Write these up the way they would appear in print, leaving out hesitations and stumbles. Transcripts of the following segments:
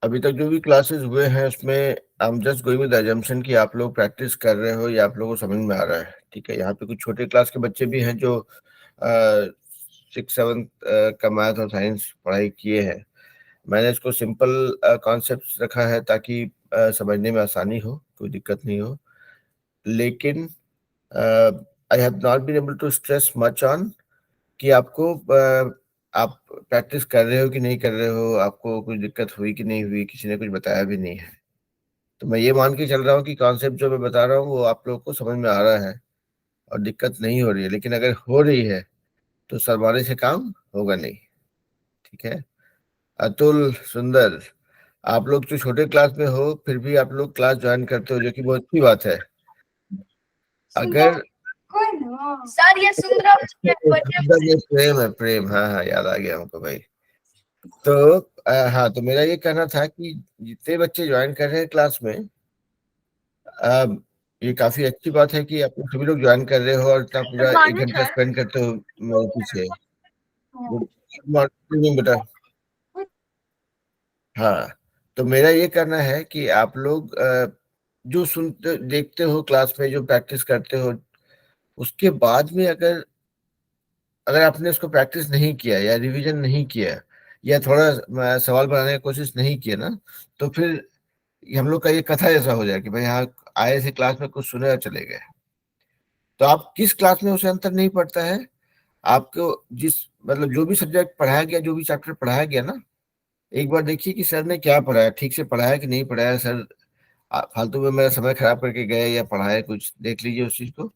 अभी तक जो भी क्लासेस हुए हैं उसमें I am just going with assumption कि आप लोग प्रैक्टिस कर रहे हो या आप लोगों को समझ में आ रहा है। ठीक है, यहाँ पे कुछ छोटे क्लास के बच्चे भी हैं जो 6 7 का मैथ और साइंस पढ़ाई किए हैं। मैंने इसको सिंपल कॉन्सेप्ट रखा है ताकि समझने में आसानी हो, कोई दिक्कत नहीं हो। लेकिन I have not been able to stress much on कि आपको आप प्रैक्टिस कर रहे हो कि नहीं कर रहे हो, आपको कुछ दिक्कत हुई कि नहीं हुई, किसी ने कुछ बताया भी नहीं है। तो मैं ये मान के चल रहा हूँ कि कॉन्सेप्ट जो मैं बता रहा हूँ वो आप लोगों को समझ में आ रहा है और दिक्कत नहीं हो रही है। लेकिन अगर हो रही है तो शर्माने से काम होगा नहीं। ठीक है, अतुल, सुंदर, आप लोग जो छोटे क्लास में हो फिर भी आप लोग क्लास ज्वाइन करते हो, जो कि बहुत अच्छी बात है। अगर सर ये सुंदर सुंदर ये प्रेम है, प्रेम, हाँ हाँ याद आ गया हमको भाई। तो हाँ, तो मेरा ये कहना था कि जितने बच्चे ज्वाइन कर रहे हैं क्लास में, अ, ये काफी अच्छी बात है कि आप लोग सभी लोग ज्वाइन कर रहे हो और इतना पूरा 1 घंटा स्पेंड करते हो मेरे पीछे। गुड मॉर्निंग बेटा। हाँ, तो मेरा ये कहना है कि आप लोग जो सुनते देखते हो क्लास में, जो प्रैक्टिस करते हो, उसके बाद में अगर अगर आपने उसको प्रैक्टिस नहीं किया या रिवीजन नहीं किया या थोड़ा सवाल बनाने की कोशिश नहीं किया ना, तो फिर ये हम लोग का ये कथा जैसा हो जाए कि भाई यहाँ आए थे क्लास में, कुछ सुने और चले गए। तो आप किस क्लास में उसे अंतर नहीं पड़ता है। आपको जिस मतलब जो भी सब्जेक्ट पढ़ाया गया, जो भी चैप्टर पढ़ाया गया ना, एक बार देखिए कि सर ने क्या पढ़ाया, ठीक से पढ़ाया कि नहीं पढ़ाया। सर फालतू में मेरा समय खराब करके गए या पढ़ाए, कुछ देख लीजिए उस चीज को।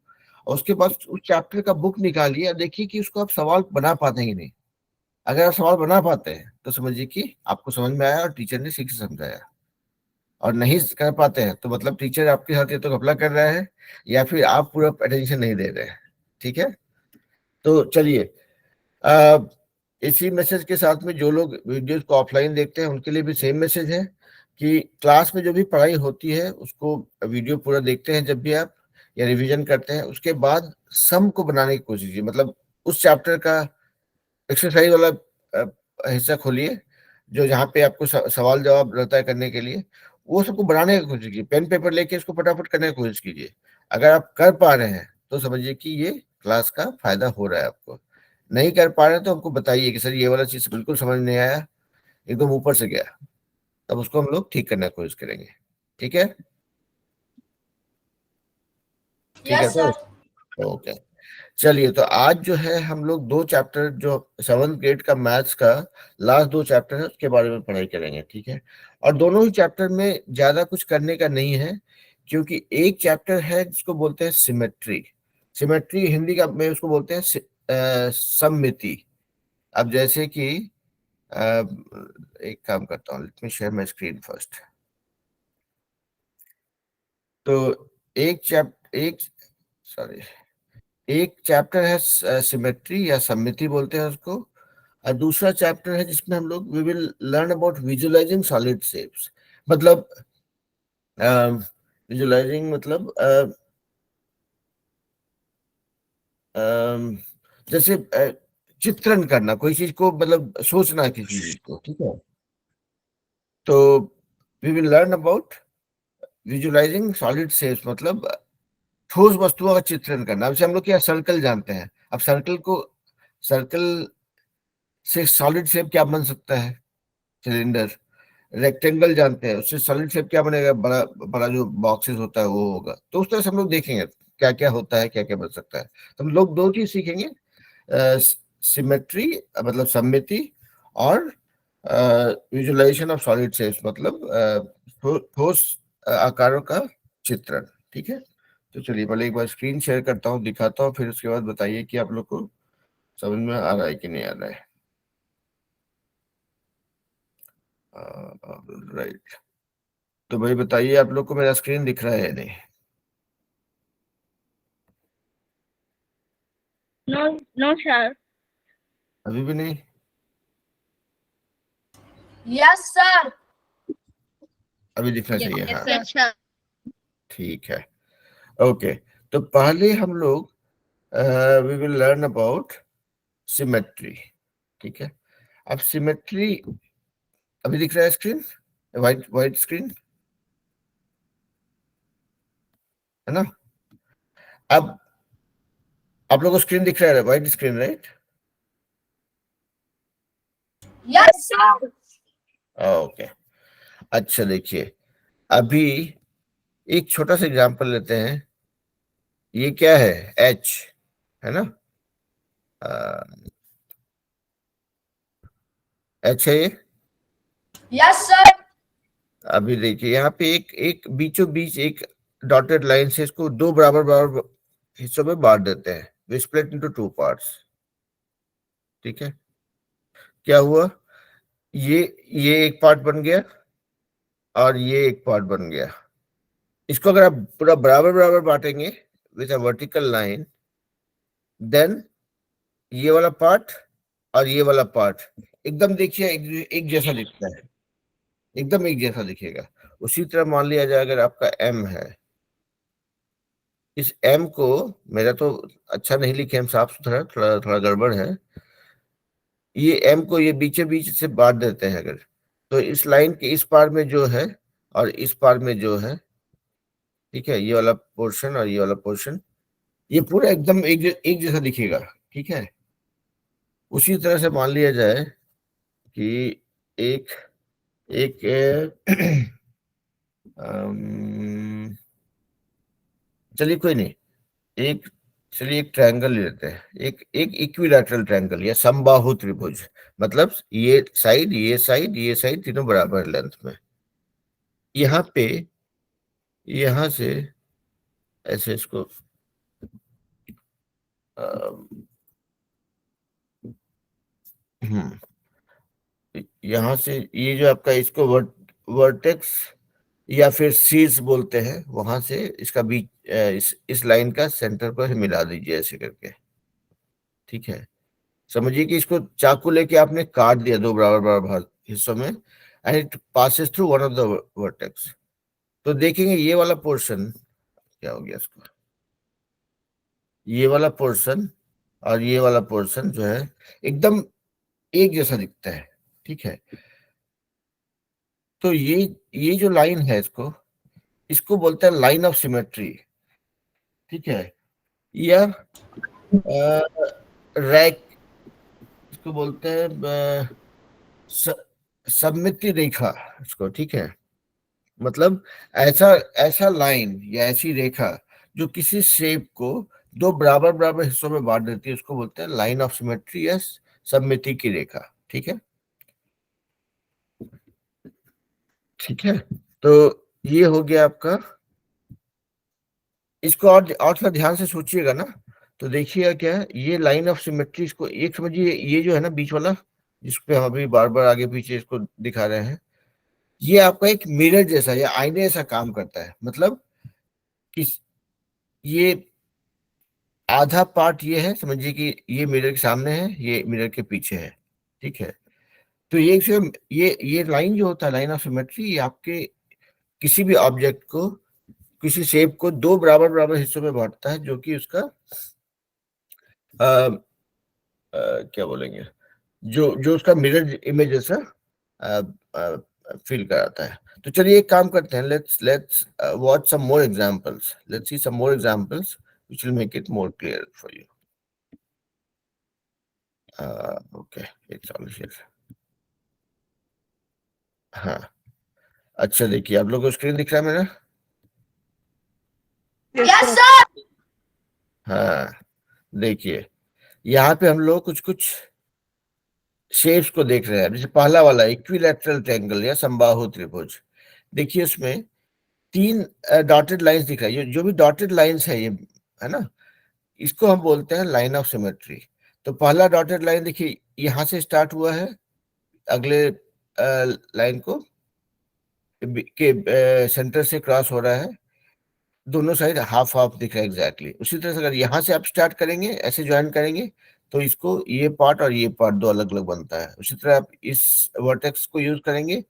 और उसके बाद उस चैप्टर का बुक निकालिए और देखिए कि उसको आप सवाल बना पाते हैं कि नहीं। अगर आप सवाल बना पाते हैं तो समझिए कि आपको समझ में आया और टीचर ने ठीक से समझाया। और नहीं कर पाते हैं तो मतलब टीचर आपके साथ या तो घपला कर रहा है या फिर आप पूरा अटेंशन नहीं दे रहे हैं। ठीक है, तो चलिए, इसी मैसेज के साथ में जो लोग वीडियोस को ऑफलाइन देखते हैं उनके लिए भी सेम मैसेज है कि क्लास में जो भी पढ़ाई होती है उसको वीडियो पूरा देखते हैं जब भी आप या रिवीजन करते हैं, उसके बाद सम को बनाने की कोशिश कीजिए। मतलब उस चैप्टर का एक्सरसाइज वाला हिस्सा खोलिए, जो जहाँ पे आपको सवाल जवाब रहता है करने के लिए, वो सबको बनाने की कोशिश कीजिए। पेन पेपर लेके इसको फटाफट करने की कोशिश कीजिए। अगर आप कर पा रहे हैं तो समझिए कि ये क्लास का फायदा हो रहा है आपको। नहीं कर पा रहे हैं तो हमको बताइए कि सर ये वाला चीज बिल्कुल समझ नहीं आया, एकदम ऊपर से गया, तब उसको हम लोग ठीक करने की कोशिश करेंगे। ठीक है, ठीक है यस सर। सर। ओके, चलिए, तो आज जो है हम लोग दो चैप्टर, जो 7th ग्रेड का मैथ्स का लास्ट दो चैप्टर है उसके बारे में पढ़ाई करेंगे। ठीक है, और दोनों ही चैप्टर में ज्यादा कुछ करने का नहीं है, क्योंकि एक चैप्टर है जिसको बोलते हैं सिमेट्री। सिमेट्री हिंदी का में उसको बोलते हैं सममिति। अब जैसे कि अ, एक काम करता हूँ, let me share my screen first. तो एक सॉरी, एक चैप्टर है सिमेट्री या सममिति बोलते हैं उसको, और दूसरा चैप्टर है जिसमें हम लोग we will learn about visualising solid shapes. मतलब विजुअलाइजिंग मतलब जैसे चित्रण करना कोई चीज को, मतलब सोचना किसी चीज को। ठीक है, तो we will learn about visualising solid shapes, मतलब ठोस वस्तुओं का चित्रण करना। अब जैसे हम लोग क्या सर्कल जानते हैं, अब सर्कल से सॉलिड शेप क्या बन सकता है, सिलेंडर। रेक्टेंगल जानते हैं, उससे सॉलिड शेप क्या बनेगा, बड़ा बड़ा जो बॉक्सेस होता है वो होगा। तो उस तरह से हम लोग देखेंगे क्या क्या होता है, क्या क्या बन सकता है। तो हम लोग दो चीज सीखेंगे, सिमेट्री मतलब सममिति, और विजुअलाइजेशन ऑफ सॉलिड शेप्स मतलब ठोस आकारों का चित्रण। ठीक है, तो चलिए पहले एक बार स्क्रीन शेयर करता हूँ, दिखाता हूँ, फिर उसके बाद बताइए कि आप लोग को समझ में आ रहा है कि नहीं आ रहा है। राइट, तो भाई बताइए आप लोग को मेरा स्क्रीन दिख रहा है या नहीं। No no sir. अभी भी नहीं। Yes sir. अभी दिखना चाहिए, हाँ। Yes sir. ठीक है, ओके। तो पहले हम लोग we will learn about symmetry. ठीक है, अब सिमेट्री अभी दिख रहा है स्क्रीन। व्हाइट स्क्रीन है ना? अब आप लोगों को स्क्रीन दिख रहा है, white screen, right? Yes, sir. Okay, अच्छा देखिए, अभी एक छोटा सा एग्जांपल लेते हैं। ये क्या है? एच है ना? एच है ये। Yes, sir. अभी देखिए यहाँ पे एक एक बीचों बीच एक डॉटेड लाइन से इसको दो बराबर बराबर हिस्सों में बांट देते हैं, we split into two parts. ठीक है, क्या हुआ? ये ये एक पार्ट बन गया और ये एक पार्ट बन गया। इसको अगर आप पूरा बराबर बराबर बांटेंगे with a vertical line, then ये वाला पार्ट और ये वाला पार्ट एकदम देखिए एक जैसा दिखता है, एकदम एक जैसा दिखेगा। उसी तरह मान लिया जाए अगर आपका एम है, इस एम को, मेरा तो अच्छा नहीं लिखे हम, साफ सुथरा, थोड़ा थोड़ा गड़बड़ है। ये एम को ये बीचे बीच से बांट देते हैं अगर, तो इस लाइन के इस पार में जो है और इस पार में जो है, ठीक है, ये वाला पोर्शन और ये वाला पोर्शन, ये पूरा एकदम एक जैसा दिखेगा। ठीक है, उसी तरह से मान लिया जाए कि एक एक चलिए कोई नहीं, एक चलिए एक ट्रायंगल लेते हैं, एक एक इक्विलैटरल ट्रायंगल या समबाहु त्रिभुज, मतलब ये साइड ये साइड ये साइड तीनों बराबर लेंथ में। यहाँ पे यहाँ से ऐसे इसको यहाँ से ये जो आपका इसको वर्टेक्स या फिर शीर्ष बोलते हैं, वहां से इसका बीच इस लाइन का सेंटर पर मिला दीजिए ऐसे करके। ठीक है, समझिए कि इसको चाकू लेके आपने काट दिया दो बराबर बराबर हिस्सों में, and it passes through one of the vertex. तो देखेंगे ये वाला पोर्शन क्या हो गया, इसको ये वाला पोर्शन और ये वाला पोर्शन जो है एकदम एक जैसा दिखता है। ठीक है, तो ये जो लाइन है इसको इसको बोलते हैं लाइन ऑफ सिमेट्री। ठीक है, या रैक, इसको बोलते हैं सममिति रेखा इसको। ठीक है, मतलब ऐसा ऐसा लाइन या ऐसी रेखा जो किसी शेप को दो बराबर बराबर हिस्सों में बांट देती है, उसको बोलते हैं लाइन ऑफ सिमेट्री या सममिति की रेखा। ठीक है, ठीक है, तो ये हो गया आपका। इसको और थोड़ा ध्यान से सोचिएगा ना, तो देखिएगा क्या है, ये लाइन ऑफ सिमेट्री, इसको एक समझिए, ये जो है ना बीच वाला जिसपे हम अभी बार बार आगे पीछे इसको दिखा रहे हैं, ये आपका एक मिरर जैसा या आईने जैसा काम करता है। मतलब किस ये आधा पार्ट ये है, समझिए कि ये मिरर के सामने है, ये मिरर के पीछे है। ठीक है, तो ये लाइन जो होता है, लाइन ऑफ सिमेट्री, ये आपके किसी भी ऑब्जेक्ट को, किसी शेप को दो बराबर बराबर हिस्सों में बांटता है, जो कि उसका क्या बोलेंगे, जो जो उसका मिरर इमेज जैसा फील कराता है। तो चलिए एक काम करते हैं, let's watch some more examples, let's see some more examples which will make it more clear for you. Okay, it's all here. हाँ, अच्छा देखिए, आप लोगों को स्क्रीन दिख रहा है मेरा? Yes, sir. हाँ, देखिए यहाँ पे हम लोग कुछ कुछ शेप्स को देख रहे हैं। जैसे पहला वाला इक्विलैटरल ट्रायंगल या समबाहु त्रिभुज, देखिए उसमें तीन डॉटेड लाइंस दिख रही है। जो भी डॉटेड लाइंस है ये, है ना, इसको हम बोलते हैं लाइन ऑफ सिमेट्री। तो पहला डॉटेड लाइन देखिए यहाँ से स्टार्ट हुआ है, अगले लाइन को के सेंटर से क्रॉस हो रहा है, दोनों साइड हाफ हाफ दिख रहा है एग्जैक्टली। उसी तरह से अगर यहाँ से आप स्टार्ट करेंगे, ऐसे ज्वाइन करेंगे, तो इसको ये पार्ट और ये पार्ट दो अलग अलग बनता है। उसी तरह आप इस वर्टेक्स को यूज करेंगे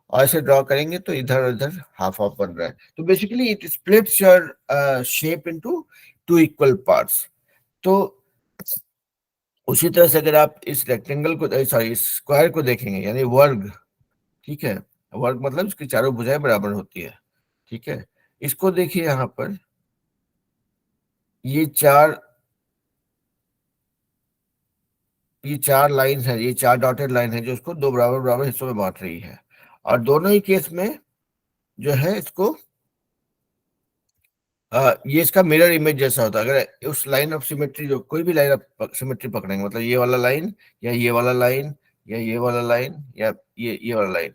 और ऐसे ड्रॉ करेंगे, तो इधर उधर हाफ हाफ बन रहा है। तो basically it splits your shape into two equal parts. तो उसी तरह से अगर आप इस रेक्टेंगल को, सॉरी, इस स्क्वायर को देखेंगे, यानी वर्ग, ठीक है, वर्ग मतलब इसकी चारों भुजाएं बराबर होती है, ठीक है। इसको देखिए यहाँ पर, ये चार लाइन है, ये चार डॉटेड लाइन है जो इसको दो बराबर बराबर हिस्सों में बांट रही है। और दोनों ही केस में जो है इसको ये इसका मिरर इमेज जैसा होता है। अगर उस लाइन ऑफ सिमेट्री, जो कोई भी लाइन ऑफ सिमेट्री पकड़ेंगे, मतलब ये वाला लाइन या ये वाला लाइन या ये वाला लाइन या ये वाला लाइन,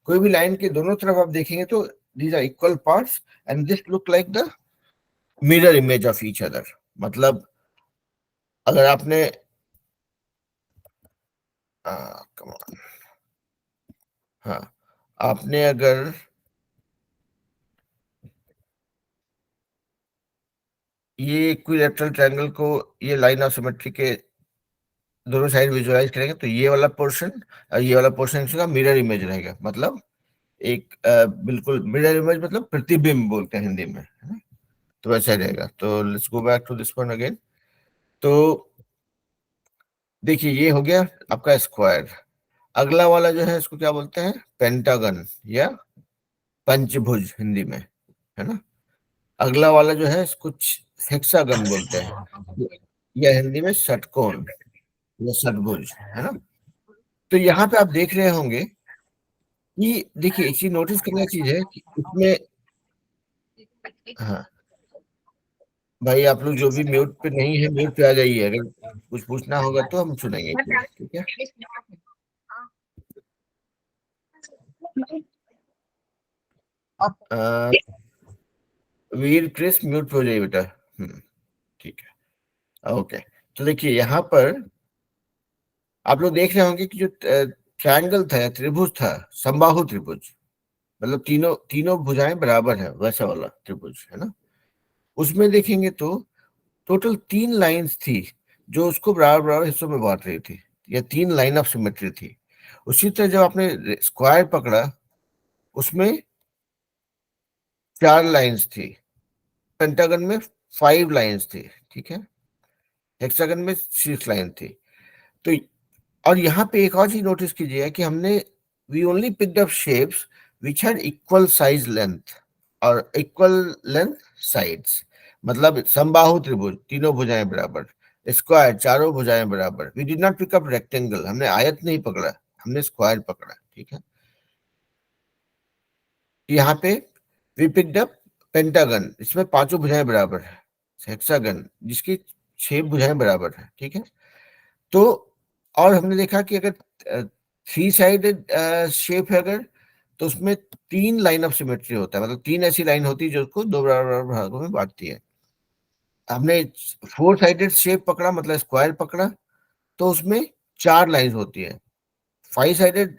कोई भी लाइन के दोनों तरफ आप देखेंगे तो these are equal parts and this look like the mirror image of each other. मतलब अगर आपने come on, हाँ, आपने अगर ये इक्विलैटरल ट्रायंगल को, ये लाइन ऑफ सिमेट्री के दोनों साइड विजुअलाइज करेंगे तो ये वाला पोर्शन और ये वाला पोर्शन इसका मिरर इमेज रहेगा। मतलब एक बिल्कुल मिरर इमेज, मतलब प्रतिबिंब बोलते हैं हिंदी में, है ना? तो वैसा ही रहेगा। तो let's go back to this one again. तो देखिए ये हो गया आपका स्क्वायर। अगला वाला जो है इसको क्या बोलते हैं? पेंटागन या पंचभुज हिंदी में, है ना। अगला वाला जो है इसको हेक्सागन बोलते हैं, या हिंदी में षटकोण या षटभुज, है ना। तो यहाँ पे आप देख रहे होंगे कि देखिए इसी नोटिस करने की चीज है कि इसमें, हाँ भाई आप लोग जो भी म्यूट पे नहीं है म्यूट पे आ जाइए, अगर कुछ पूछना होगा तो हम सुनेंगे, ठीक है। अ, वीर क्रिस म्यूट पे हो जाइए बेटा। ठीक है, ओके। तो देखिए यहाँ पर आप लोग देख रहे होंगे कि जो ट्रायंगल था या त्रिभुज था, समबाहु त्रिभुज, मतलब तीनों तीनों भुजाएं बराबर है, वैसा वाला त्रिभुज, है ना। उसमें देखेंगे तो टोटल 3 लाइंस थी जो उसको बराबर बराबर हिस्सों में बांट रही थी, या 3 लाइन ऑफ सिमेट्री थी। उसी तरह जब आपने स्क्वायर पकड़ा, उसमें 4 लाइंस थी। पेंटागन में 5 लाइंस थी, ठीक है। हेक्सागन में 6 लाइन थी। तो और यहाँ पे एक और चीज नोटिस कीजिए कि हमने we only picked up shapes which had equal size length और इक्वल लेंथ साइड्स। मतलब समबाहु त्रिभुज, तीनों भुजाएं बराबर, स्क्वायर चारों भुजाएं बराबर। We did not pick up rectangle, हमने आयत नहीं पकड़ा, हमने स्क्वायर पकड़ा, ठीक है। यहाँ पे वी पिक्ड अप पेंटागन, इसमें पांचों भुजाएं बराबर है। हेक्सागन जिसकी 6 भुजाएं बराबर है, ठीक है। तो और हमने देखा कि अगर 3 साइडेड शेप है अगर, तो उसमें 3 लाइन ऑफ सिमेट्री होता है, मतलब 3 ऐसी लाइन होती है जो उसको दो बराबर बराबर भागों में बांटती है। हमने 4 साइडेड शेप पकड़ा, मतलब स्क्वायर पकड़ा, तो उसमें 4 लाइन होती है। 5 साइडेड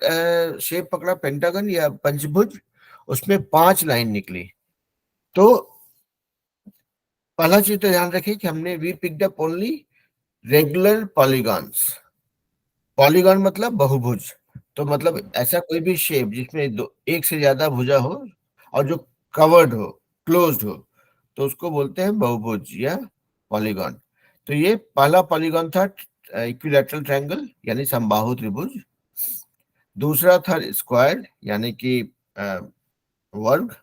शेप पकड़ा, पेंटागन या पंचभुज, उसमें 5 लाइन निकली। तो पहला चीज तो ध्यान रखिए कि हमने we picked up only regular polygons. Polygon मतलब बहुभुज। तो मतलब ऐसा कोई भी शेप जिसमें दो एक से ज्यादा भुजा हो और जो कवर्ड हो, क्लोज्ड हो, तो उसको बोलते हैं बहुभुज या पॉलीगॉन। तो ये पहला पॉलीगॉन था इक्विलैटरल ट्रायंगल यानी समबाहु त्रिभुज। दूसरा था स्क्वायर यानी कि वर्ग।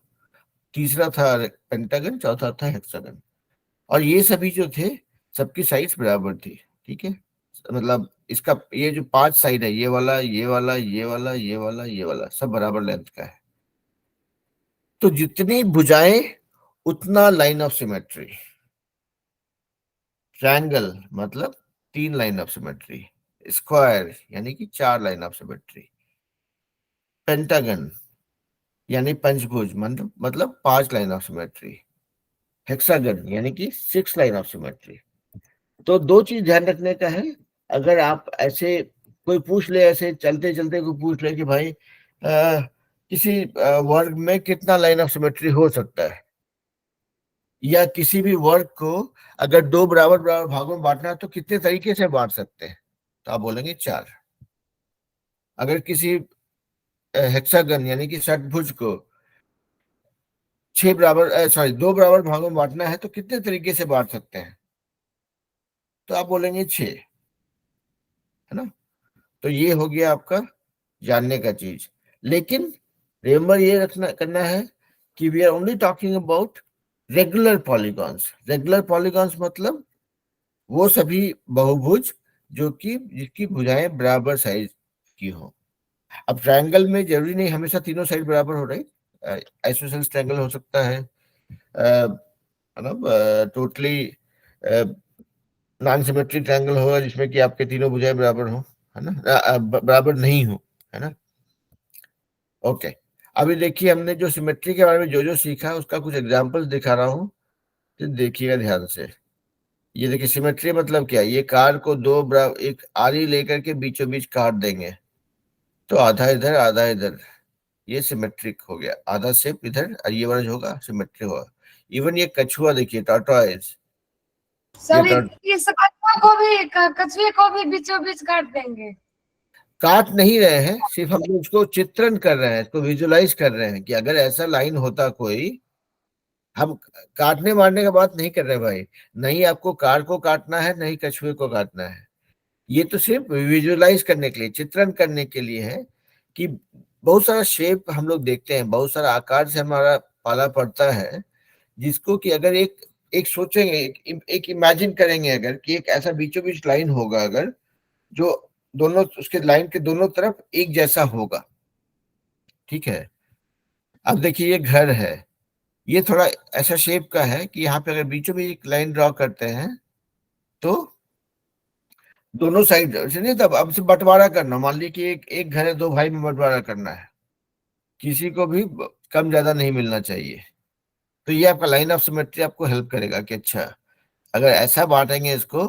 तीसरा था पेंटागन। चौथा था हेक्सागन। और ये सभी जो थे, सबकी साइज बराबर थी, ठीक है। मतलब इसका ये जो 5 साइड है, ये वाला ये वाला ये वाला ये वाला ये वाला, सब बराबर लेंथ का है। तो जितनी भुजाएं उतना लाइन ऑफ सिमेट्री। ट्रायंगल मतलब 3 लाइन ऑफ सिमेट्री। स्क्वायर यानी कि 4 लाइन ऑफ सिमेट्री। पेंटागन यानी पंचभुज मतलब 5 लाइन ऑफ सिमेट्री। हेक्सागन यानी कि 6 लाइन ऑफ सिमेट्री। तो दो चीज ध्यान रखने का है। अगर आप ऐसे कोई पूछ ले, ऐसे चलते चलते कोई पूछ ले कि भाई किसी वर्ग में कितना लाइन ऑफ सिमेट्री हो सकता है, या किसी भी वर्ग को अगर दो बराबर बराबर भागों में बांटना है तो कितने तरीके से बांट सकते हैं, तो आप बोलेंगे 4। अगर किसी हेक्सागन यानी कि षटभुज को दो बराबर भागों में बांटना है तो कितने तरीके से बांट सकते हैं, तो आप बोलेंगे 6, है ना। तो ये हो गया आपका जानने का चीज। लेकिन रिमेम्बर ये रखना करना है कि we are only talking about regular polygons. Regular polygons मतलब वो सभी बहुभुज जो कि जिसकी भुजाएं बराबर साइज की हो। अब ट्रायंगल में जरूरी नहीं हमेशा तीनों साइड बराबर हो रही, आइसोसेलेस ट्रायंगल हो सकता है, मतलब टोटली नॉन सिमेट्रिक ट्रायंगल होगा जिसमें कि आपके तीनों भुजाएं बराबर हो, है ना, बराबर नहीं हो, है ना। ओके, अभी देखिए हमने जो सिमेट्री के बारे में जो जो सीखा उसका कुछ एग्जांपल्स दिखा रहा हूँ, तो देखिएगा ध्यान से। ये देखिए सिमेट्री मतलब क्या है, ये कार को एक आरी लेकर के बीचों बीच काट देंगे तो आधा इधर आधा इधर, ये सिमेट्रिक हो गया। आधा शेप इधर और ये वाला जो होगा सिमेट्रिक होगा। इवन ये कछुआ देखिए, टार्टोइज, ये सर इस कछुआ को भी कछुए को भी बीचों बीच काट देंगे। काट नहीं रहे हैं, सिर्फ हम लोग इसको चित्रण कर रहे हैं, इसको विजुलाइज कर रहे हैं कि अगर ऐसा लाइन होता कोई, हम काटने मारने का बात नहीं कर रहे भाई। नहीं आपको कार को काटना है, नहीं कछुए को काटना है, ये तो सिर्फ विजुलाइज करने के लिए, चित्रण करने के लिए है कि बहुत सारा शेप हम लोग देखते हैं, बहुत सारा आकार से हमारा पाला पड़ता है, जिसको कि अगर एक एक सोचेंगे, एक इमेजिन करेंगे अगर कि एक ऐसा बीचों बीच लाइन होगा अगर, जो दोनों उसके लाइन के दोनों तरफ एक जैसा होगा, ठीक है। अब देखिए ये घर है, ये थोड़ा ऐसा शेप का है कि यहाँ पे अगर बीचों बीच एक लाइन ड्रॉ करते हैं तो दोनों साइड नहीं, तब अब से बंटवारा करना, मान लीजिए कि एक एक घर है, दो भाई में बंटवारा करना है, किसी को भी कम ज्यादा नहीं मिलना चाहिए। तो ये आपका लाइन ऑफ सिमेट्री आपको हेल्प करेगा कि अच्छा अगर ऐसा बांटेंगे इसको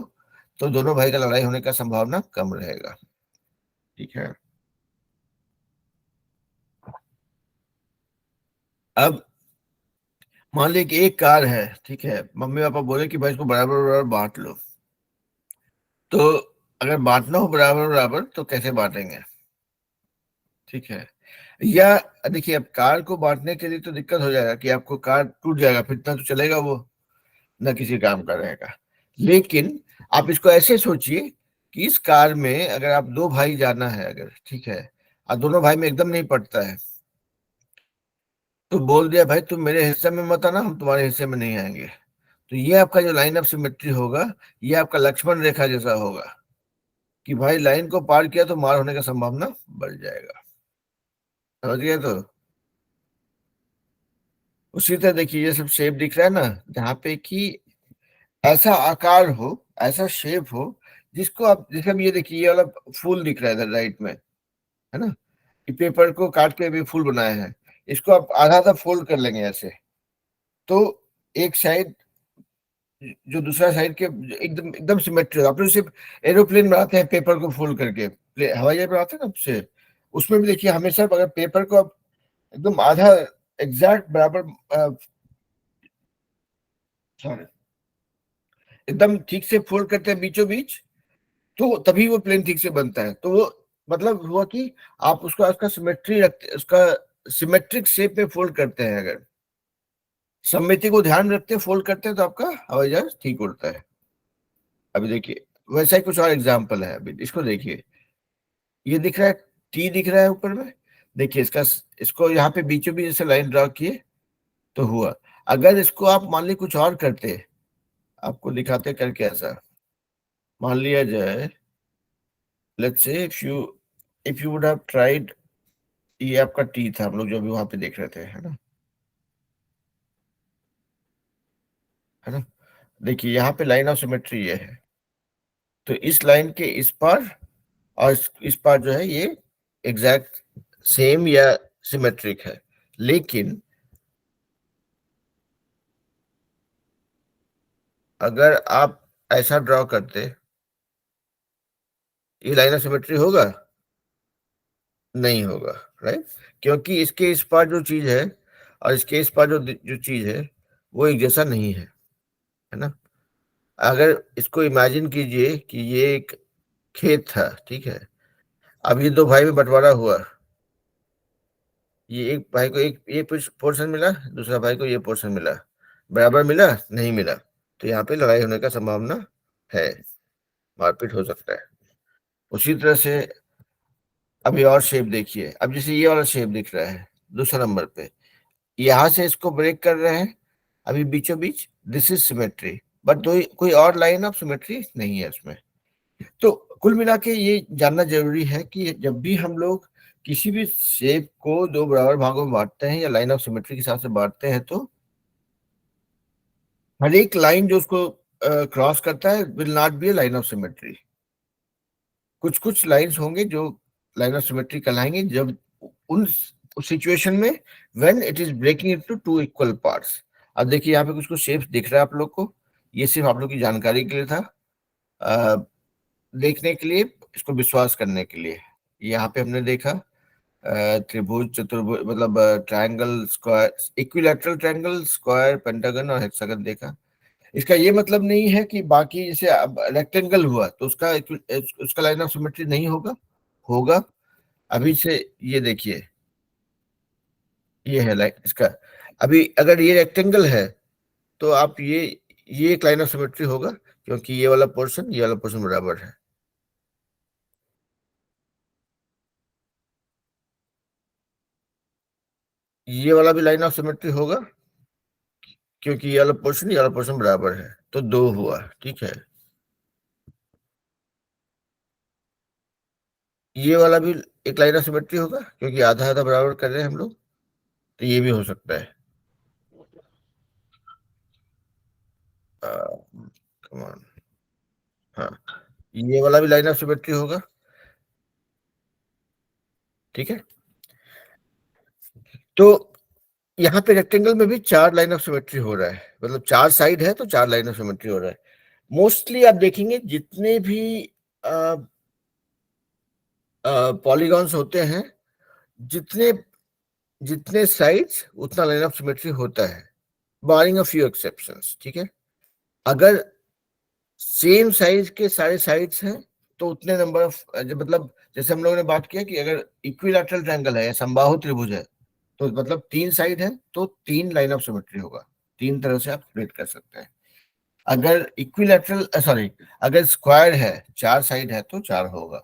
तो दोनों भाई का लड़ाई होने का संभावना कम रहेगा, ठीक है। अब मान लीजिए कि एक कार है, ठीक है, मम्मी पापा बोले कि भाई इसको बराबर बराबर बांट लो, तो अगर बांटना हो बराबर बराबर तो कैसे बांटेंगे, ठीक है। या देखिए अब कार को बांटने के लिए तो दिक्कत हो जाएगा कि आपको कार टूट जाएगा, फिर इतना तो चलेगा वो ना किसी काम का रहेगा। लेकिन आप इसको ऐसे सोचिए कि इस कार में अगर आप दो भाई जाना है अगर, ठीक है, और दोनों भाई में एकदम नहीं पड़ता है, तो बोल दिया भाई तुम मेरे हिस्से में मत आना, हम तुम्हारे हिस्से में नहीं आएंगे, तो ये आपका जो लाइन ऑफ सिमेट्री होगा, ये आपका लक्ष्मण रेखा जैसा होगा कि भाई लाइन को पार किया तो मार होने का संभावना बढ़ जाएगा, समझ गए। तो उसी तरह देखिए ये सब शेप दिख रहा है ना, जहाँ पे कि ऐसा आकार हो, ऐसा शेप हो जिसको आप, जैसे अब ये देखिए ये वाला फूल दिख रहा है इधर राइट में, है ना, कि पेपर को काट के भी फूल बनाए हैं, इसको आप आधा आधा फोल्ड कर लेंगे ऐसे, तो एक साइड जो दूसरा साइड के एकदम एकदम सिमेट्री, आप लोग सिर्फ एरोप्लेन बनाते हैं पेपर को फोल्ड करके, हवाई जहाज बनाते हैं ना उससे, उसमें भी देखिए हमेशा अगर पेपर को आप एकदम आधा एग्जैक्ट बराबर, सॉरी, एकदम ठीक से फोल्ड करते हैं बीचों बीच, तो तभी वो प्लेन ठीक से बनता है। तो वो मतलब हुआ कि आप उसका उसका सिमेट्री रखते, उसका सिमेट्रिक शेप में फोल्ड करते हैं, अगर सममिति को ध्यान रखते फोल्ड करते हैं तो आपका हवाई जहाज ठीक उड़ता है। अभी देखिए वैसा ही कुछ और एग्जाम्पल है, अभी इसको देखिए, ये दिख रहा है, टी दिख रहा है ऊपर में, देखिए इसका, इसको यहाँ पे बीचों बीच जैसे लाइन ड्रॉ किए तो हुआ। अगर इसको आप मान ली कुछ और करते, आपको दिखाते करके ऐसा, मान लिया जाए, let's say if you would have tried, ये आपका टी था, हम लोग जो भी वहां पे देख रहे थे, है ना, है ना, देखिए यहाँ पे लाइन ऑफ सिमेट्री ये है, तो इस लाइन के इस पार और इस पार जो है ये एग्जैक्ट सेम या सिमेट्रिक है। लेकिन अगर आप ऐसा ड्रॉ करते, ये लाइन ऑफ सिमेट्री होगा, नहीं होगा, राइट, क्योंकि इसके इस पार जो चीज है और इसके इस पार जो जो चीज है वो एक जैसा नहीं है ना। अगर इसको इमेजिन कीजिए कि ये एक खेत था, ठीक है, अब ये दो भाई में बंटवारा हुआ, ये एक भाई को एक ये पोर्शन मिला, दूसरा भाई को ये पोर्शन मिला, बराबर मिला नहीं मिला, तो यहाँ पे लड़ाई होने का संभावना है, मारपीट हो सकता है। उसी तरह से अभी और शेप देखिए, अब जैसे ये वाला शेप दिख रहा है, दूसरा नंबर पे यहां से इसको ब्रेक कर रहे हैं अभी बीचों बीच, दिस इज सिमेट्री, बट कोई और लाइन ऑफ सिमेट्री नहीं है इसमें। तो कुल मिला के ये जानना जरूरी है कि जब भी हम लोग किसी भी शेप को दो बराबर भागों में बांटते हैं या लाइन ऑफ सिमेट्री के हिसाब से बांटते हैं, तो हर एक लाइन जो उसको क्रॉस करता है will not be A line of symmetry. कुछ कुछ लाइंस होंगे जो लाइन ऑफ सिमेट्री कहलाएंगे जब उन सिचुएशन में when it is breaking into two equal parts. अब देखिए यहाँ पे कुछ कुछ शेप्स दिख रहा है आप लोग को, ये सिर्फ आप लोग की जानकारी के लिए था, देखने के लिए, इसको विश्वास करने के लिए। यहाँ पे हमने देखा त्रिभुज, चतुर्भुज, मतलब triangle, square, equilateral triangle, square, pentagon और हेक्सागन देखा। इसका ये मतलब नहीं है कि बाकी जैसे अब रेक्टेंगल हुआ तो उसका लाइन ऑफ सिमेट्री नहीं होगा, होगा। अभी से ये देखिए, ये है लाइन इसका। अभी अगर ये रेक्टेंगल है तो आप ये एक लाइन ऑफ सिमेट्री होगा, क्योंकि ये वाला पोर्शन बराबर है। ये वाला भी लाइन ऑफ सिमेट्री होगा, क्योंकि ये वाला पोर्शन बराबर है, तो दो हुआ, ठीक है। ये वाला भी एक लाइन ऑफ सिमेट्री होगा, क्योंकि आधा आधा बराबर कर रहे हैं हम लोग, तो ये भी हो सकता है। कमान, हाँ, ये वाला भी लाइन ऑफ सिमेट्री होगा, ठीक है। तो यहाँ पे रेक्टेंगल में भी चार लाइन ऑफ सिमेट्री हो रहा है, मतलब चार साइड है तो चार लाइन ऑफ सिमेट्री हो रहा है। मोस्टली आप देखेंगे जितने भी पॉलीगॉन्स होते हैं, जितने जितने साइड्स उतना लाइन ऑफ सिमेट्री होता है, बारिंग अ फ्यू एक्सेप्शंस, ठीक है। अगर सेम साइज के सारे साइड्स हैं तो उतने नंबर ऑफ, मतलब जैसे हम लोगों ने बात किया कि अगर इक्विलैटरल ट्रायंगल है या समबाहु त्रिभुज है, तो मतलब तीन साइड है तो तीन लाइन ऑफ सिमेट्री होगा, तीन तरह से आप स्प्लिट कर सकते हैं। अगर इक्विलैटरल सॉरी अगर स्क्वायर है, चार साइड है तो चार होगा।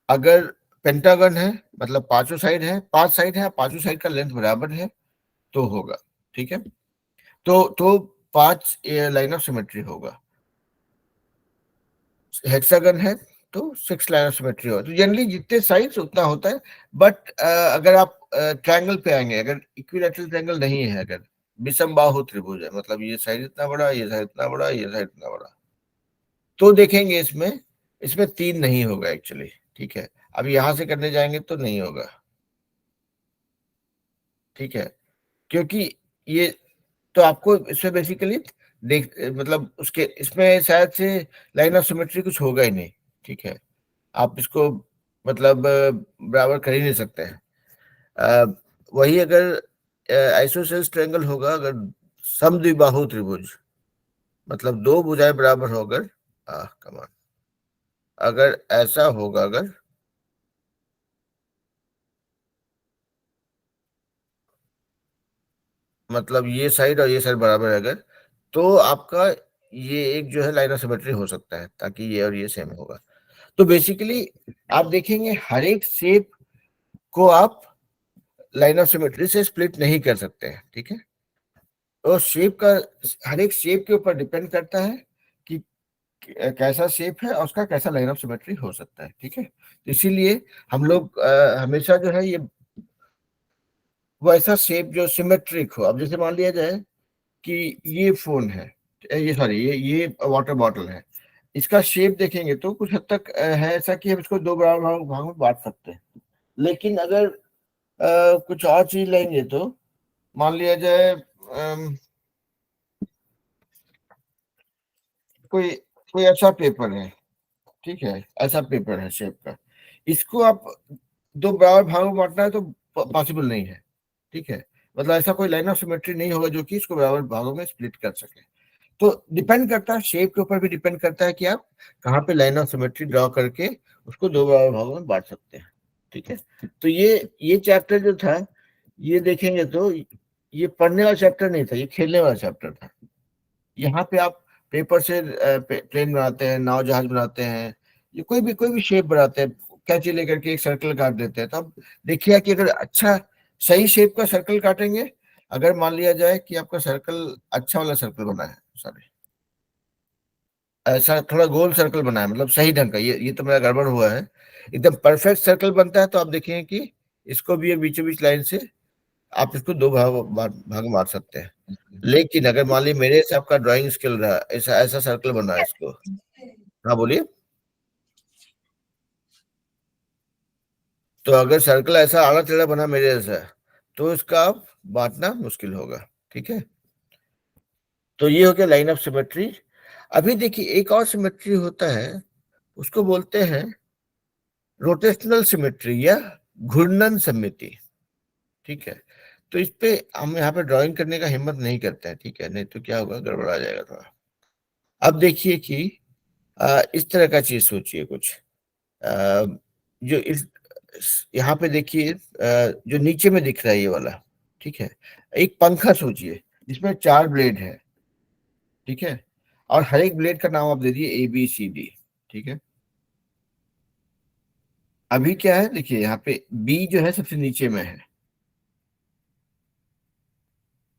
अगर पेंटागन है, मतलब पांचों साइड है, पांच साइड है, पांचों साइड का लेंथ बराबर है, तो होगा, ठीक है। तो पांच लाइन ऑफ सिमेट्री होगा। हेक्सागन है तो सिक्स लाइन ऑफ सिमेट्री होगा। तो जनरली जितने साइड्स उतना होता है। बट अगर आप ट्रायंगल पे आएंगे, अगर इक्विलैटरल ट्रायंगल नहीं है, अगर विषमबाहु त्रिभुज है, मतलब ये साइड इतना बड़ा, ये साइड इतना बड़ा, ये साइड इतना बड़ा, तो देखेंगे इसमें इसमें तीन नहीं होगा एक्चुअली, ठीक है। अब यहां से करने जाएंगे तो नहीं होगा, ठीक है, क्योंकि ये, तो आपको इसमें बेसिकली देख, मतलब उसके इसमें शायद से लाइन ऑफ सिमेट्री कुछ होगा ही नहीं, ठीक है। आप इसको मतलब बराबर कर ही नहीं सकते हैं। अ, वही अगर आइसोसेल्स ट्रायंगल होगा, अगर समद्विबाहु त्रिभुज, मतलब दो भुजाएं बराबर हो, अगर कमान, अगर ऐसा होगा, अगर मतलब ये साइड और ये साइड बराबर है अगर, तो आपका ये एक जो है लाइन ऑफ सिमेट्री हो सकता है, ताकि ये और ये सेम होगा। तो बेसिकली आप देखेंगे हर एक शेप को आप लाइन ऑफ सिमेट्री से स्प्लिट नहीं कर सकते हैं, ठीक है। तो शेप का, हर एक शेप के ऊपर डिपेंड करता है कि कैसा शेप है और उसका कैसा लाइन ऑफ सिमेट्री हो सकता है, ठीक है। तो इसीलिए हम लोग हमेशा जो है ये वैसा शेप जो सिमेट्रिक हो। अब जैसे मान लिया जाए कि ये फोन है, ये सॉरी ये वाटर बॉटल है, इसका शेप देखेंगे तो कुछ हद तक है ऐसा कि हम इसको दो बराबर भागों में बांट सकते हैं। लेकिन अगर कुछ और चीज लेंगे तो मान लिया जाए कोई कोई अच्छा पेपर है, ठीक है, ऐसा पेपर है शेप का, इसको आप दो बराबर भागों में बांटना है तो पॉसिबल नहीं है, ठीक है। मतलब ऐसा कोई लाइन ऑफ सिमेट्री नहीं होगा जो कि इसको बराबर भागों में स्प्लिट कर सके। तो डिपेंड करता है, शेप के ऊपर भी डिपेंड करता है कि आप कहाँ पे लाइन ऑफ सिमेट्री ड्रॉ करके उसको दो बराबर भागों में बांट सकते हैं, ठीक है। तो ये चैप्टर जो था, ये देखेंगे तो ये पढ़ने वाला चैप्टर नहीं था, ये खेलने वाला चैप्टर था। यहाँ पे आप पेपर से प्लेन बनाते हैं, नाव जहाज बनाते हैं, ये कोई भी शेप बनाते हैं, कैंची लेकर के एक सर्कल काट देते हैं। तो अब देखिए कि अगर अच्छा सही शेप का सर्कल काटेंगे। अगर मान लिया जाए कि आपका सर्कल अच्छा वाला सर्कल बना है, सॉरी ऐसा थोड़ा गोल सर्कल बना है, मतलब सही ढंग का, ये तो मेरा गड़बड़ हुआ है, एकदम परफेक्ट सर्कल बनता है तो आप देखेंगे कि इसको भी एक बीचों बीच लाइन से आप इसको दो भाग मार सकते हैं। लेकिन अगर मान लीजिए मेरे से आपका ड्राइंग स्किल रहा, ऐसा ऐसा सर्कल बना है इसको, हाँ बोलिए। तो अगर सर्कल ऐसा आड़ा टेढ़ा बना मेरे जैसा, तो इसका आप बांटना मुश्किल होगा, ठीक है। तो ये हो गया लाइन ऑफ सिमेट्री। अभी देखिए एक और सिमेट्री होता है, उसको बोलते हैं रोटेशनल सिमेट्री या घूर्णन सममिति, ठीक है। तो इस पे हम यहाँ पे ड्राइंग करने का हिम्मत नहीं करते हैं, ठीक है, नहीं तो क्या होगा, गड़बड़ा जाएगा थोड़ा। अब देखिए कि इस तरह का चीज सोचिए कुछ, जो इस यहाँ पे देखिए जो नीचे में दिख रहा है ये वाला, ठीक है, एक पंखा सोचिए जिसमें 4 ब्लेड है, ठीक है, और हर एक ब्लेड का नाम आप दे दिए ABCD, ठीक है। अभी क्या है देखिए, यहाँ पे बी जो है सबसे नीचे में है,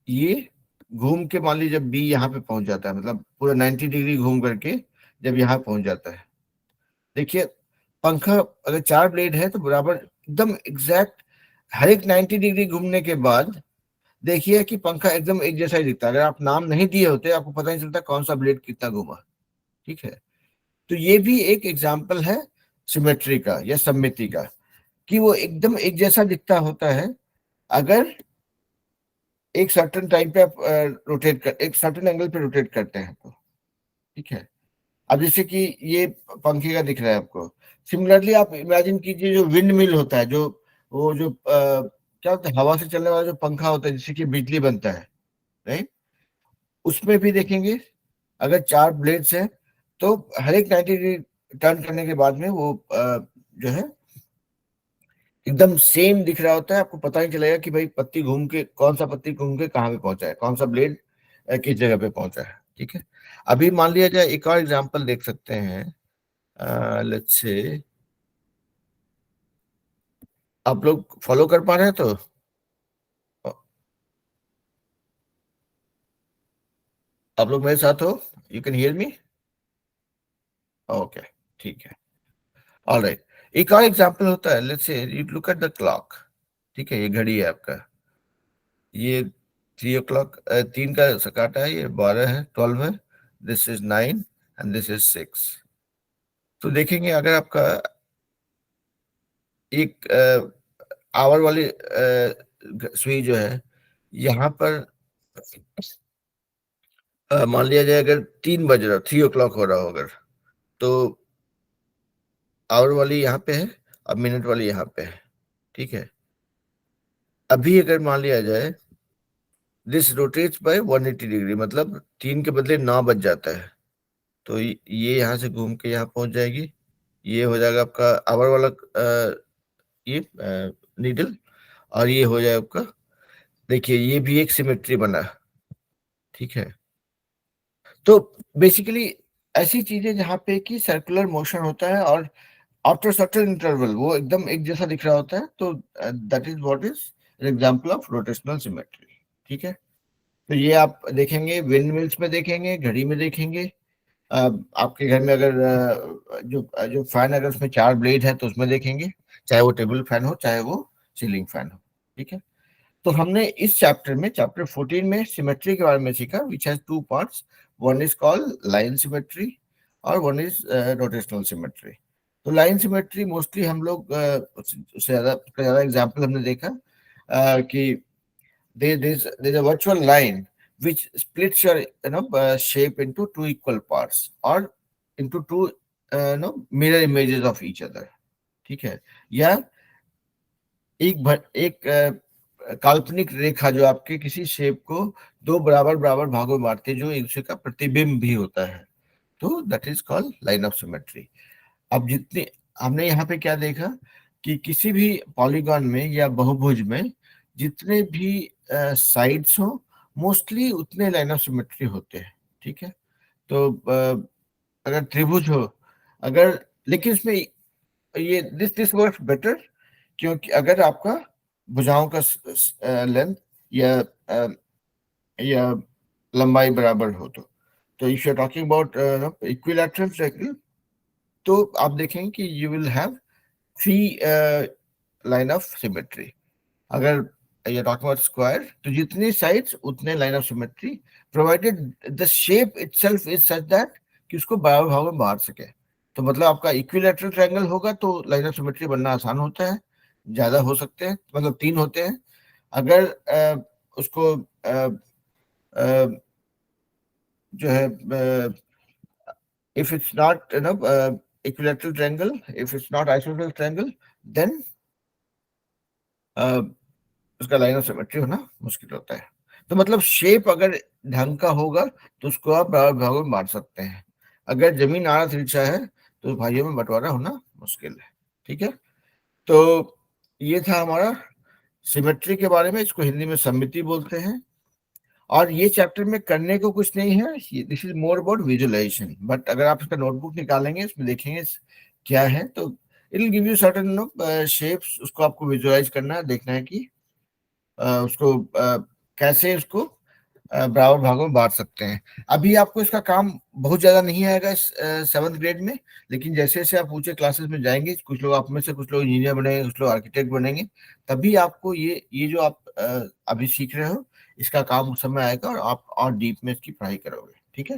ये घूम के मान लीजिए जब बी यहाँ पे पहुंच जाता है, मतलब पूरा 90 डिग्री घूम करके जब यहाँ पहुंच जाता है, देखिए पंखा अगर 4 ब्लेड है तो बराबर एकदम एग्जैक्ट हर एक 90 डिग्री घूमने के बाद देखिए कि पंखा एकदम एक जैसा ही दिखता है। अगर आप नाम नहीं दिए होते आपको पता नहीं चलता कौन सा ब्लेड कितना घूमा, ठीक है। तो ये भी एक एग्जाम्पल है सिमेट्री का या सममिति का, कि वो एकदम एक जैसा दिखता होता है अगर एक सर्टेन टाइम पे आप रोटेट कर, एक सर्टेन एंगल पे रोटेट करते हैं तो, ठीक है। अब जैसे कि ये पंखे का दिख रहा है आपको, सिमिलरली आप इमेजिन कीजिए जो विंड मिल होता है, जो वो जो क्या होता है, हवा से चलने वाला जो पंखा होता है जिससे कि बिजली बनता है, राइट। उसमें भी देखेंगे अगर 4 ब्लेड्स हैं तो हर एक 90 डिग्री टर्न करने के बाद में वो जो है एकदम सेम दिख रहा होता है, आपको पता ही चलेगा कि भाई पत्ती घूम के कौन सा पत्ती घूम के कहाँ पे पहुंचा है, कौन सा ब्लेड किस जगह पे पहुंचा है, ठीक है। अभी मान लिया जाए एक और एग्जांपल देख सकते हैं, लेट्स से आप लोग फॉलो कर पा रहे हैं तो आप लोग मेरे साथ हो, you can hear me, okay, ठीक है, ऑलराइट। एक और एग्जांपल होता है, let's say you look at the clock, ठीक है, ये घड़ी है आपका, ये 3 o'clock, 3 का सकाटा है, ये 12 है, 12 है, this is 9 and this is 6। तो देखेंगे अगर आपका एक आवर वाली सुई जो है यहाँ पर मान लिया जाए अगर 3 बज रहा, 3 o'clock हो रहा हो अगर, तो आवर वाली यहाँ पे है और मिनट वाली यहाँ पे है, ठीक है। अभी अगर मान लिया जाए दिस रोटेट्स बाय 180 डिग्री, मतलब 3 के बदले 9 बज जाता है, तो ये यहाँ से घूम के यहाँ पहुंच जाएगी, ये हो जाएगा आपका आवर वाला ये नीडल, और ये हो जाए आपका, देखिए ये भी एक सिमेट्री बना, ठीक है। तो बेसिकली ऐसी चीजें जहाँ पे कि सर्कुलर मोशन होता है और आफ्टर सर्टेन इंटरवल वो एकदम एक जैसा दिख रहा होता है, तो that is what is an example of rotational symmetry, ठीक है। तो ये आप देखेंगे विंड मिल्स में देखेंगे, घड़ी में देखेंगे, आपके घर में अगर जो जो फैन अगर उसमें 4 ब्लेड है तो उसमें देखेंगे, चाहे वो टेबल फैन हो चाहे वो सीलिंग फैन हो, ठीक है। तो हमने इस चैप्टर में चैप्टर 14 में सिमेट्री के बारे में सीखा, which has 2 parts, one is called line symmetry और वन इज रोटेशनल सिमेट्री। तो लाइन सिमेट्री मोस्टली हम लोग उससे ज्यादा एग्जांपल हमने देखा कि there's a virtual line which splits your shape into 2 equal parts or into 2 mirror images of each other, ठीक है। या एक काल्पनिक रेखा जो आपके किसी शेप को 2 बराबर बराबर भागों में बांटती है, जो एक दूसरे का प्रतिबिंब भी होता है, तो that is called line of symmetry. अब जितनी हमने यहाँ पे क्या देखा कि किसी भी पॉलीगॉन में या बहुभुज में जितने भी साइड्स हो मोस्टली उतने लाइन ऑफ सिमेट्री होते हैं, ठीक है। तो अगर त्रिभुज हो, अगर, लेकिन इसमें ये दिस दिस वर्क्स बेटर, क्योंकि अगर आपका भुजाओं का लेंथ या या लंबाई बराबर हो तो if you are talking about equilateral triangle, तो आप देखेंगे कि you will have three line of symmetry. अगर ये टॉकिंग अबाउट स्क्वायर, तो जितनी साइड्स उतने line of symmetry, provided the shape itself is such that कि उसको बराबर भागों में बांट सके। तो मतलब आपका इक्विलैटरल ट्रायंगल होगा तो लाइन ऑफ सिमेट्री बनना आसान होता है, ज्यादा हो सकते हैं, मतलब 3 होते हैं। अगर उसको जो है if it's not equilateral triangle, if it's not isosceles triangle, then उसका लाइन ऑफ सिमेट्री होना मुश्किल होता है। तो मतलब शेप अगर ढंग का होगा तो उसको आप बराबर भागों में बांट सकते हैं। अगर जमीन आड़ा तिरछा है तो भाइयों में बंटवारा होना मुश्किल है। ठीक है, तो ये था हमारा सिमेट्री के बारे में। इसको हिंदी में सममिति बोलते हैं। और ये चैप्टर में करने को कुछ नहीं है, this is more about visualisation. But अगर आप इसका नोटबुक निकालेंगे, इसमें देखेंगे क्या है, तो it will give you certain shapes. उसको आपको विजुअलाइज करना है, देखना है कि उसको कैसे उसको बराबर भागों में बांट सकते हैं। अभी आपको इसका काम बहुत ज्यादा नहीं आएगा इस 7th ग्रेड में, लेकिन जैसे जैसे आप ऊंचे क्लासेस में जाएंगे, कुछ लोग आप में से कुछ लोग इंजीनियर बनेंगे, कुछ लोग आर्किटेक्ट बनेंगे, तभी आपको ये जो आप अभी सीख रहे हो, इसका काम उस समय आएगा और आप और डीप में इसकी पढ़ाई करोगे। ठीक है,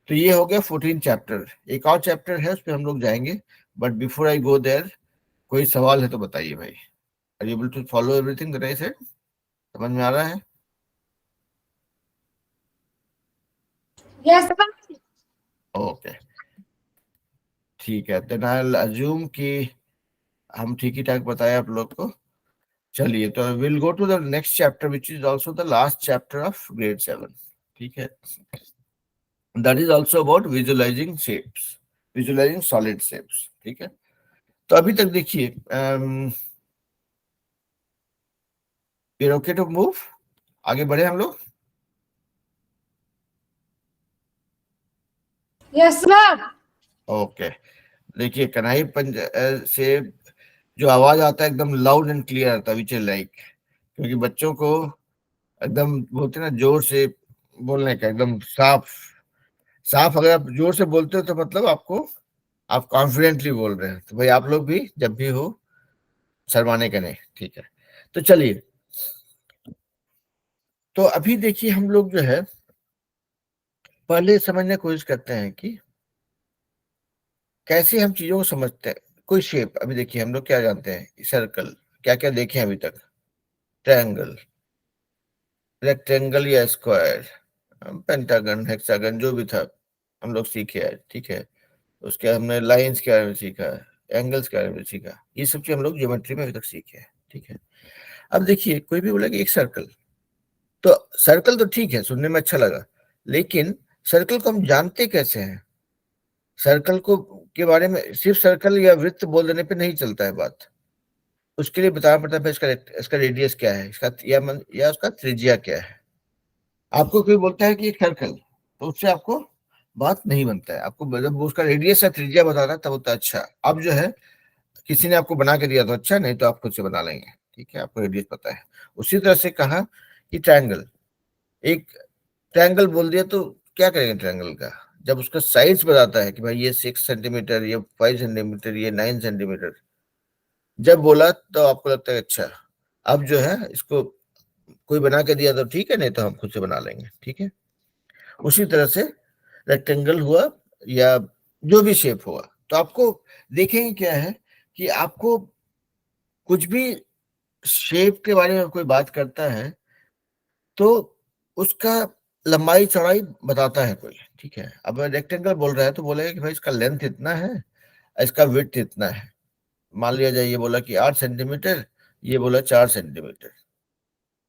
तो ये हो गया 14 चैप्टर। एक और चैप्टर है, उस पर हम लोग जाएंगे, but before I go there, कोई सवाल है तो बताइए भाई। Are you able to follow everything that I said? समझ में आ रहा है? Yes, sir. ओके, ठीक है, देन आई विल अज्यूम कि हम ठीक ही ठाक बताए आप लोग को। चलिए, तो will go to the next chapter which is also the last chapter of grade 7। ठीक है, that is also about visualising shapes, visualising solid shapes. ठीक है, तो अभी तक देखिए, we are okay to move, आगे बढ़े हम लोग। Yes, sir. ओके, देखिए कन्हई से जो आवाज आता है एकदम लाउड एंड क्लियर आता है, विच इज लाइक, क्योंकि बच्चों को एकदम बोलते हैं ना जोर से बोलने का, एकदम साफ साफ। अगर आप जोर से बोलते हो तो मतलब आपको, आप कॉन्फिडेंटली बोल रहे हैं। तो भाई आप लोग भी जब भी हो, शर्माने का नहीं। ठीक है, तो चलिए, तो अभी देखिए हम लोग जो है पहले समझने की कोशिश करते हैं कि कैसे हम चीजों को समझते हैं। कोई शेप, अभी देखिए हम लोग क्या जानते हैं, सर्कल, क्या क्या देखे हैं अभी तक, ट्रायंगल, रेक्टेंगल या स्क्वायर, पेंटागन, हेक्सागन, जो भी था हम लोग सीखे हैं। ठीक है, उसके हमने लाइंस के बारे में सीखा, एंगल्स के बारे में सीखा, ये सब चीज हम लोग ज्योमेट्री में अभी तक सीखे हैं। ठीक है, अब देखिए कोई भी बोला कि एक सर्कल, तो सर्कल तो ठीक है, सुनने में अच्छा लगा, लेकिन सर्कल को हम जानते कैसे हैं? सर्कल को के बारे में सिर्फ सर्कल या वृत्त बोल देने पे नहीं चलता है बात। उसके लिए बताना पड़ता है भाई इसका रेडियस क्या है, इसका या उसका त्रिज्या क्या है। आपको कोई बोलता है कि एक सर्कल, तो उससे आपको बात नहीं बनता है। आपको जब उसका रेडियस या त्रिज्या बताना है तब होता है अच्छा। अब जो है किसी ने आपको बना के दिया तो अच्छा, नहीं तो आप खुद से बना लेंगे। ठीक है, आपको रेडियस पता है। उसी तरह से कहा कि ट्रायंगल, एक ट्रायंगल बोल दिया तो क्या करेंगे ट्रायंगल का? जब उसका साइज बताता है कि भाई ये 6 सेंटीमीटर, ये 5 सेंटीमीटर, ये 9 सेंटीमीटर, जब बोला तो आपको लगता है अच्छा, अब जो है इसको कोई बना के दिया तो ठीक है, नहीं तो हम खुद से बना लेंगे। ठीक है, उसी तरह से रेक्टेंगल हुआ या जो भी शेप हुआ, तो आपको देखेंगे क्या है कि आपको कुछ भी शेप के बारे में कोई बात करता है तो उसका लंबाई चौड़ाई बताता है कोई। ठीक है, अब रेक्टेंगल बोल रहा है तो बोलेगा कि भाई इसका लेंथ इतना है, इसका विड्थ इतना है। मान लिया जाए ये बोला कि 8 सेंटीमीटर, ये बोला 4 सेंटीमीटर,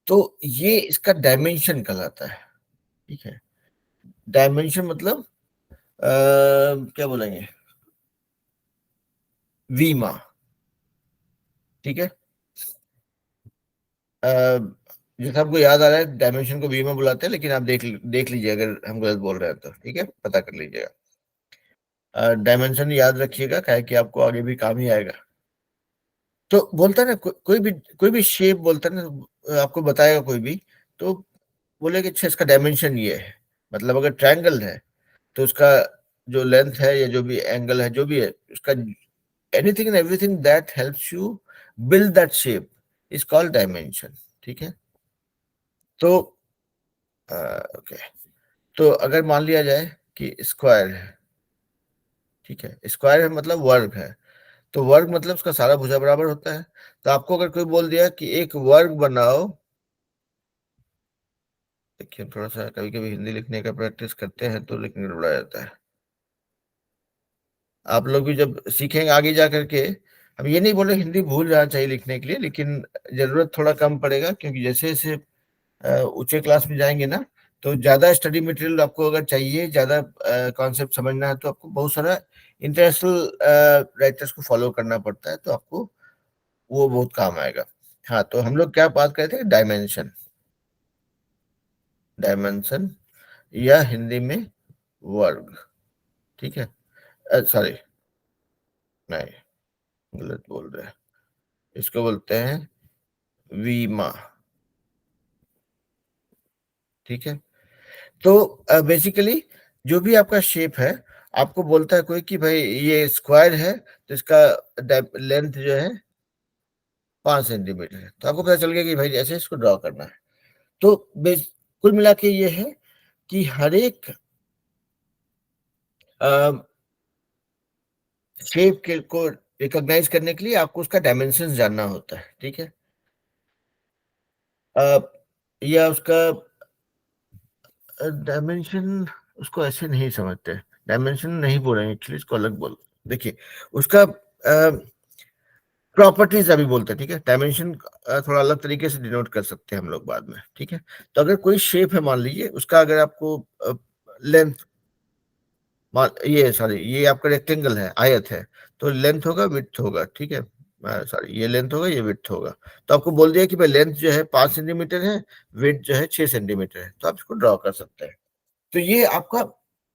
तो ये इसका डायमेंशन कहलाता है। ठीक है, डायमेंशन मतलब क्या बोलेंगे, वीमा। ठीक है, जैसे आपको याद आ रहा है डायमेंशन को वीमा बुलाते हैं, लेकिन आप देख लीजिए अगर हम गलत बोल रहे हैं तो। ठीक है, पता कर लीजिएगा। डायमेंशन याद रखिएगा, क्या है कि आपको आगे भी काम ही आएगा। तो बोलता है ना कोई भी शेप बोलता है ना, आपको बताएगा कोई भी, तो बोलेगा अच्छा इसका डायमेंशन ये है। मतलब अगर ट्रायंगल है तो उसका जो लेंथ है या जो भी एंगल है जो भी है उसका, anything and everything that helps you build that shape is called dimension. ठीक है। तो ओके, तो अगर मान लिया जाए कि स्क्वायर है, ठीक है, स्क्वायर है मतलब वर्ग है, तो वर्ग मतलब उसका सारा भुजा बराबर होता है। तो आपको अगर कोई बोल दिया कि एक वर्ग बनाओ, देखिए थोड़ा सा कभी कभी हिंदी लिखने का प्रैक्टिस करते हैं तो लिखने गड़बड़ा जाता है। आप लोग भी जब सीखेंगे आगे जा करके, अब ये नहीं बोले हिंदी भूल जाना चाहिए लिखने के लिए, लेकिन जरूरत थोड़ा कम पड़ेगा, क्योंकि जैसे जैसे ऊंचे क्लास में जाएंगे ना, तो ज्यादा स्टडी मटेरियल आपको अगर चाहिए, ज्यादा कॉन्सेप्ट समझना है, तो आपको बहुत सारा इंटरनेशनल राइटर्स को फॉलो करना पड़ता है, तो आपको वो बहुत काम आएगा। हाँ, तो हम लोग क्या बात कर रहे थे, डायमेंशन। डायमेंशन या हिंदी में वर्ग। ठीक है, सॉरी, नहीं, गलत बोल रहे हैं। इसको बोलते हैं वीमा। ठीक है। तो बेसिकली जो भी आपका शेप है, आपको बोलता है कोई कि भाई ये स्क्वायर है, तो इसका लेंथ जो है 5 सेंटीमीटर है, तो आपको पता चल गया कि भाई ऐसे इसको ड्रॉ करना है। तो कुल मिला के ये है कि हर एक शेप के को रिकॉग्नाइज करने के लिए आपको उसका डायमेंशन जानना होता है। ठीक है। अ, या उसका डायमेंशन, उसको ऐसे नहीं समझते, डायमेंशन नहीं बोल रहे हैं एक्चुअली, इसको अलग बोल, देखिए उसका प्रॉपर्टीज अभी बोलते हैं। ठीक है, डायमेंशन थोड़ा अलग तरीके से डिनोट कर सकते हैं हम लोग बाद में। ठीक है। तो अगर कोई शेप है, मान लीजिए उसका, अगर आपको लेंथ, ये सॉरी, ये आपका रेक्टेंगल है, आयत है, तो लेंथ होगा विड्थ होगा। ठीक है, सॉरी, ये लेंथ होगा ये विड्थ होगा। तो आपको बोल दिया कि भाई लेंथ जो है 5 सेंटीमीटर है, विड्थ जो है 6 सेंटीमीटर है, तो आप इसको ड्रॉ कर सकते हैं। तो ये आपका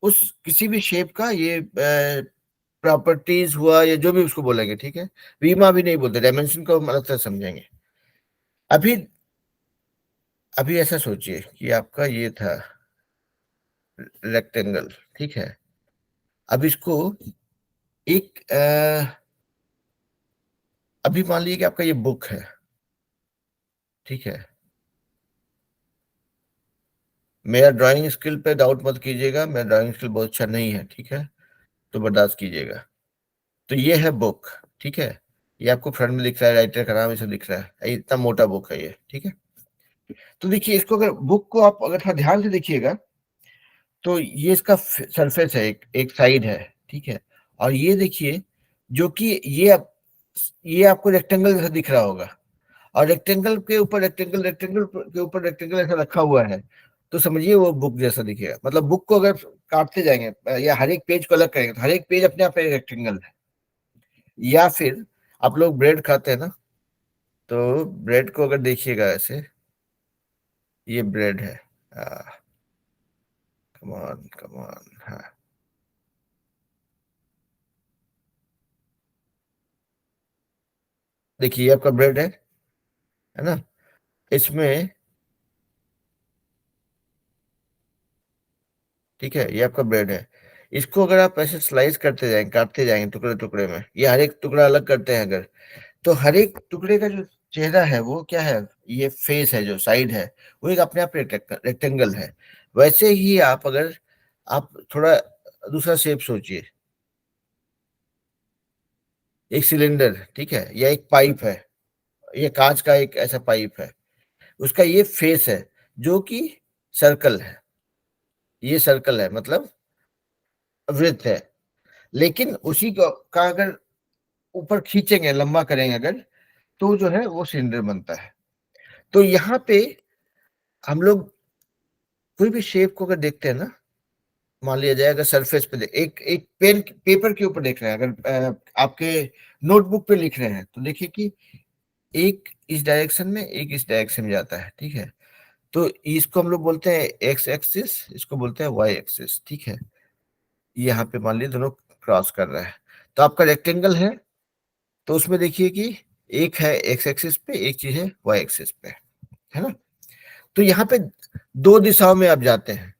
उस किसी भी शेप का ये प्रॉपर्टीज हुआ, या जो भी उसको बोलेंगे। ठीक है। वीमा भी नहीं बोलते, डायमेंशन को हम अलग से समझेंगे। अभी अभी ऐसा सोचिए कि आपका ये था रेक्टेंगल। ठीक है। अब इसको एक अभी मान लीजिए कि आपका ये बुक है। ठीक है। मेरा ड्राइंग स्किल पे डाउट मत कीजिएगा, मेरा ड्राइंग स्किल बहुत अच्छा नहीं है। ठीक है, तो बर्दाश्त कीजिएगा। तो ये है बुक। ठीक है। ये आपको फ्रंट में दिख रहा है, राइटर का नाम ये सब दिख रहा है, ये इतना मोटा बुक है ये। ठीक है। तो देखिए इसको, अगर बुक को आप अगर थोड़ा ध्यान से देखिएगा, तो ये इसका सरफेस है, एक साइड है। ठीक है। और ये देखिए, जो कि ये आपको रेक्टेंगल जैसा दिख रहा होगा, और रेक्टेंगल के ऊपर रेक्टेंगल, रेक्टेंगल के ऊपर रेक्टेंगल ऐसा रखा हुआ है, तो समझिए वो बुक जैसा दिखेगा। मतलब बुक को अगर काटते जाएंगे या हर एक पेज को अलग करेंगे, तो हर एक पेज अपने आप में रेक्टेंगल है। या फिर आप लोग ब्रेड खाते हैं ना, तो ब्रेड को अगर देखिएगा ऐसे, ये ब्रेड है, कम ऑन कम ऑन, हाँ, देखिए ये आपका ब्रेड है ना, इसमें, ठीक है, ये आपका ब्रेड है। इसको अगर आप ऐसे स्लाइस करते जाएंगे, काटते जाएंगे टुकड़े टुकड़े में, ये हर एक टुकड़ा अलग करते हैं अगर, तो हर एक टुकड़े का जो चेहरा है वो क्या है, ये फेस है, जो साइड है, वो एक अपने आप रेक्टेंगल है। वैसे ही आप अगर आप थोड़ा दूसरा शेप सोचिए, एक सिलेंडर, ठीक है, या एक पाइप है, ये कांच का एक ऐसा पाइप है, उसका ये फेस है जो कि सर्कल है, ये सर्कल है मतलब वृत्त है। लेकिन उसी को का अगर ऊपर खींचेंगे, लंबा करेंगे अगर, तो जो है वो सिलेंडर बनता है। तो यहाँ पे हम लोग कोई भी शेप को अगर देखते हैं ना, मान लिया जाए अगर सरफेस पे एक एक पेन पेपर के ऊपर देख रहे हैं, अगर आपके नोटबुक पे लिख रहे हैं, तो देखिए कि एक इस डायरेक्शन में, एक इस डायरेक्शन में जाता है। ठीक है। तो इसको हम लोग बोलते हैं एक्स एक्सिस, इसको बोलते हैं वाई एक्सिस। ठीक है। यहाँ पे मान लीजिए दोनों क्रॉस कर रहा है, तो आपका रेक्टेंगल है, तो उसमें देखिए कि एक है एक्स एक्सिस पे, एक चीज है वाई एक्सिस पे, है ना। तो यहाँ पे दो दिशाओं में आप जाते हैं,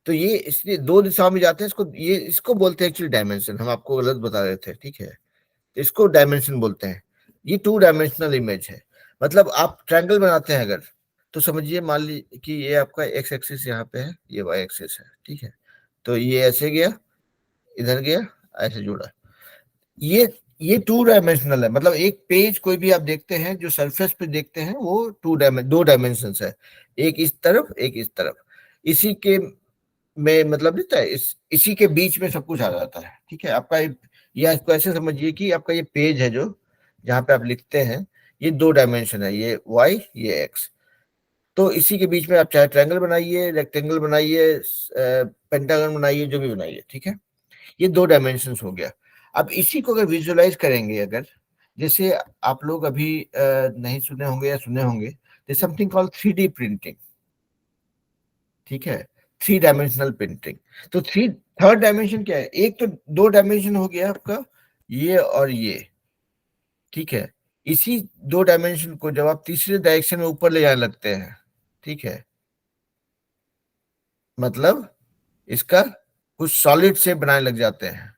तो ये इसलिए दो दिशाओं में जाते हैं, इसको बोलते हैं एक्चुअली डायमेंशन। हम आपको गलत बता रहे थे, ठीक है, इसको डायमेंशन बोलते हैं। ये टू डायमेंशनल इमेज है। मतलब आप ट्रायंगल बनाते हैं अगर, तो समझिए, मान लीजिए कि ये आपका एक्स एक्सिस यहाँ पे है, ये वाई एक्सिस है, ठीक है। तो ये ऐसे गया, इधर गया, ऐसे जुड़ा। ये ये टू डायमेंशनल है। मतलब एक पेज कोई भी आप देखते हैं, जो सरफेस पे देखते हैं, वो दो डायमेंशन है। एक इस तरफ, एक इस तरफ। इसी के में मतलब नहीं था, इसी के बीच में सब कुछ आ जाता है, ठीक है। आपका या इसको ऐसे समझिए कि आपका ये पेज है जो जहाँ पे आप लिखते हैं, ये दो डायमेंशन है, ये वाई, ये एक्स। तो इसी के बीच में आप चाहे ट्रायंगल बनाइए, रेक्टेंगल बनाइए, पेंटागन बनाइए, जो भी बनाइए, ठीक है। ये दो डायमेंशन हो गया। अब इसी को अगर विजुअलाइज करेंगे, अगर जैसे आप लोग अभी नहीं सुने होंगे या सुने होंगे, समथिंग कॉल्ड 3D प्रिंटिंग, ठीक है, थ्री डायमेंशनल प्रिंटिंग। तो थर्ड डायमेंशन क्या है? एक तो दो डायमेंशन हो गया आपका, ये और ये, ठीक है। इसी दो डायमेंशन को जब आप तीसरे डायरेक्शन में ऊपर ले जाने लगते हैं, ठीक है, मतलब इसका कुछ सॉलिड शेप बनाने लग जाते हैं,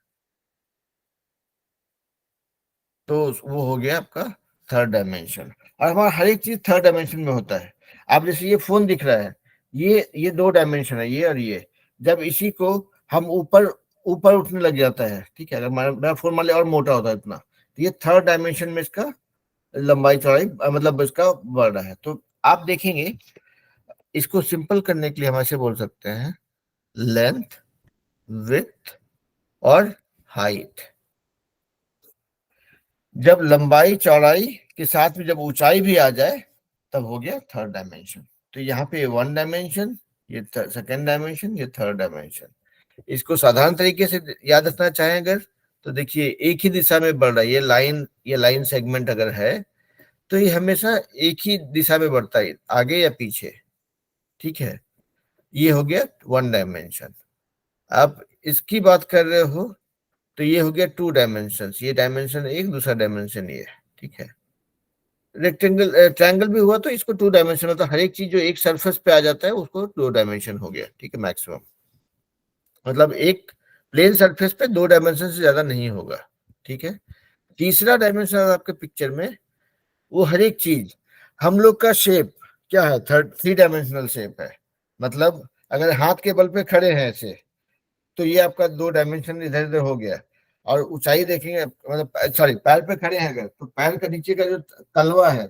तो वो हो गया आपका थर्ड डायमेंशन। और हमारा हर एक चीज थर्ड डायमेंशन में होता है। अब जैसे ये फोन दिख रहा है, ये दो डायमेंशन है, ये और ये। जब इसी को हम ऊपर ऊपर उठने लग जाता है, ठीक है, अगर मेरा फोन मान लिया और मोटा होता है इतना, तो ये थर्ड डायमेंशन में इसका लंबाई चौड़ाई मतलब इसका बढ़ रहा है। तो आप देखेंगे, इसको सिंपल करने के लिए हम ऐसे बोल सकते हैं, लेंथ, विड्थ और हाइट। जब लंबाई चौड़ाई के साथ में जब ऊंचाई भी आ जाए, तब हो गया थर्ड डायमेंशन। तो यहाँ पे वन डायमेंशन, ये सेकेंड डायमेंशन, ये थर्ड डायमेंशन। इसको साधारण तरीके से याद रखना चाहें अगर, तो देखिए एक ही दिशा में बढ़ रहा है, ये लाइन सेगमेंट अगर है, तो ये हमेशा एक ही दिशा में बढ़ता है, आगे या पीछे, ठीक है। ये हो गया वन डायमेंशन। आप इसकी बात कर रहे हो, तो ये हो गया टू डायमेंशन। ये डायमेंशन एक, दूसरा डायमेंशन ये, ठीक है। रेक्टेंगल ट्रायंगल भी हुआ तो इसको टू डायमेंशन, मतलब हर एक चीज जो एक सरफेस पे आ जाता है उसको दो डायमेंशन हो गया, ठीक है, मैक्सिमम। मतलब एक प्लेन सरफेस पे दो डायमेंशन से ज्यादा नहीं होगा, ठीक है। तीसरा डायमेंशन आपके पिक्चर में, वो हर एक चीज, हम लोग का शेप क्या है, थ्री डायमेंशनल शेप है। मतलब अगर हाथ के बल पे खड़े हैं ऐसे, तो ये आपका दो डायमेंशन इधर उधर हो गया। और ऊंचाई देखेंगे, मतलब सॉरी, पैर पे खड़े हैं अगर, तो पैर का नीचे का जो तलवा है,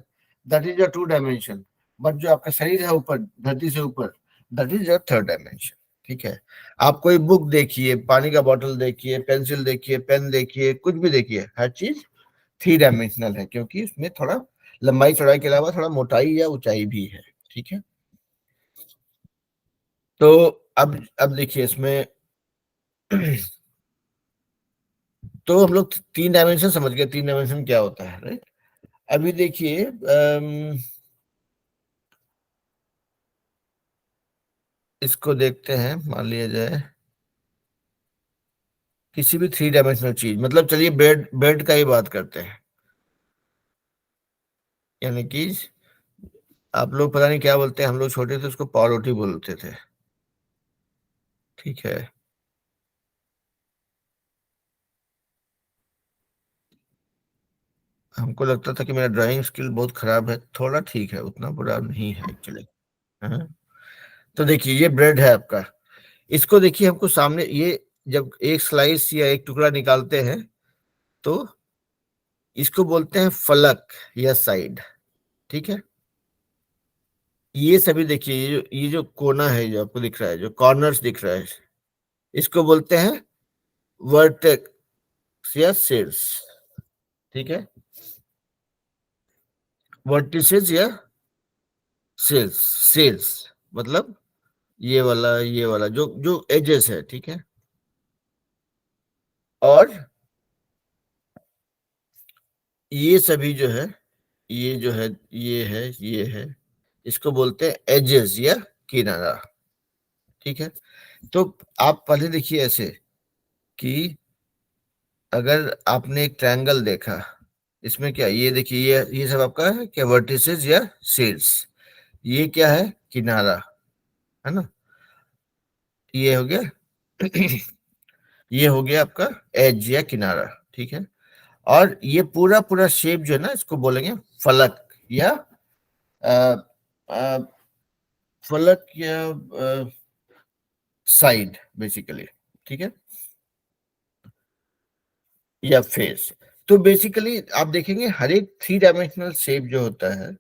that is your two dimension. But जो आपका शरीर है ऊपर, धरती से ऊपर, that is your third dimension, ठीक है। आप कोई बुक देखिए, पानी का बॉटल देखिए, पेंसिल देखिए, पेन देखिए, कुछ भी देखिए, हर चीज थ्री डायमेंशनल है, क्योंकि उसमें थोड़ा लंबाई चौड़ाई के अलावा थोड़ा मोटाई या ऊंचाई भी है, ठीक है। तो अब देखिए इसमें तो हम लोग तीन डायमेंशन समझ गए, तीन डायमेंशन क्या होता है, राइट। अभी देखिए इसको देखते हैं, मान लिया जाए किसी भी थ्री डायमेंशनल चीज, मतलब चलिए बेड बेड का ही बात करते हैं। यानी कि आप लोग पता नहीं क्या बोलते हैं, हम लोग छोटे थे उसको पाव रोटी बोलते थे, ठीक है। हमको लगता था कि मेरा ड्राइंग स्किल बहुत खराब है, थोड़ा ठीक है, उतना बुरा नहीं है एक्चुअली। हाँ। तो देखिए ये ब्रेड है आपका, इसको देखिए, हमको सामने ये जब एक स्लाइस या एक टुकड़ा निकालते हैं, तो इसको बोलते हैं फलक या साइड, ठीक है। ये सभी देखिए, ये जो कोना है, जो आपको दिख रहा है, जो कॉर्नर्स दिख रहा है, इसको बोलते हैं वर्टेक्स या सेल्स, ठीक है। वर्टिसेस या सेल्स, सेल्स मतलब ये वाला जो जो एजेस है, ठीक है। और ये सभी जो है, ये जो है, ये है, इसको बोलते हैं एजेस या किनारा, ठीक है। तो आप पहले देखिए ऐसे कि अगर आपने एक ट्रायंगल देखा, इसमें क्या, ये देखिए, ये सब आपका है क्या, वर्टिसेस या शीर्ष। ये क्या है, किनारा, है ना, ये हो गया ये हो गया आपका एज या किनारा, ठीक है। और ये पूरा पूरा शेप जो है ना, इसको बोलेंगे फलक या अ, अ, फलक या साइड बेसिकली, ठीक है, या फेस। तो बेसिकली आप देखेंगे हर एक थ्री डायमेंशनल शेप जो होता है,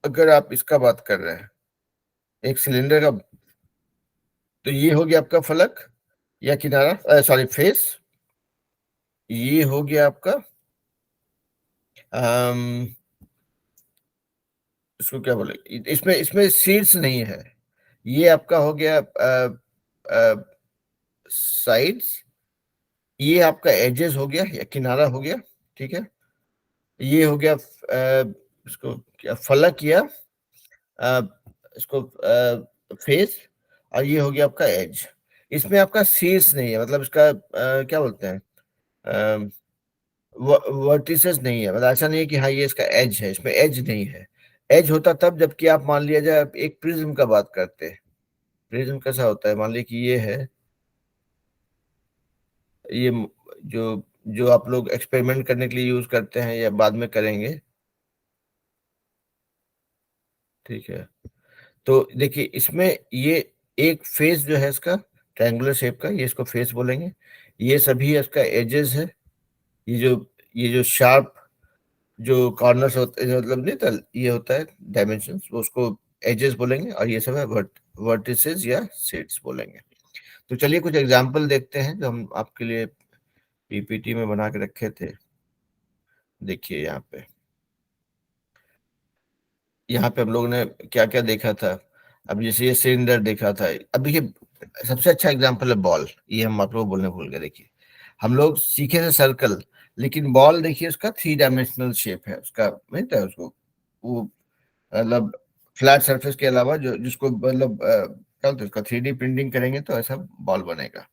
अगर आप इसका बात कर रहे हैं एक सिलेंडर का, तो ये हो गया आपका फलक या किनारा, सॉरी फेस। ये हो गया आपका इसको क्या बोले, इसमें इसमें शीर्ष नहीं है। ये आपका हो गया साइड्स। ये आपका एजेस हो गया या किनारा हो गया, ठीक है। ये हो गया इसको क्या, फलक या अ, इसको फेस। और ये हो गया आपका एज। इसमें आपका शीर्ष नहीं है, मतलब इसका क्या बोलते हैं, वर्टिसेस नहीं है, मतलब ऐसा नहीं है कि हाँ ये इसका एज है, इसमें एज नहीं है। एज होता तब जबकि आप मान लिया जाए आप एक प्रिज्म का बात करते हैं। प्रिज्म कैसा होता है, मान लीजिए कि ये है, ये जो जो आप लोग एक्सपेरिमेंट करने के लिए यूज करते हैं या बाद में करेंगे, ठीक है। तो देखिए इसमें ये एक फेस जो है इसका ट्रायंगुलर शेप का, ये इसको फेस बोलेंगे। ये सभी इसका एजेस है। ये जो ये जो शार्प जो कॉर्नर्स होते हैं, मतलब नहीं था, ये होता है डायमेंशंस, उसको एजेस बोलेंगे। और ये सब है वर्टिसेस या सेट्स बोलेंगे। तो चलिए कुछ एग्जांपल देखते हैं जो हम आपके लिए पीपीटी में बना के रखे थे। देखिए यहाँ पे हम लोगों ने क्या क्या देखा था। अब जैसे ये सिलेंडर देखा था। अब देखिए सबसे अच्छा एग्जांपल है बॉल। ये हम आप लोग बोलने भूल गए। देखिए हम लोग सीखे थे सर्कल, लेकिन बॉल देखिए उसका थ्री डायमेंशनल शेप है उसका, नहीं था उसको, वो मतलब फ्लैट सरफेस के अलावा जो जिसको मतलब क्या बोलते हैं उसका, थ्री डी प्रिंटिंग करेंगे तो ऐसा बॉल बनेगा।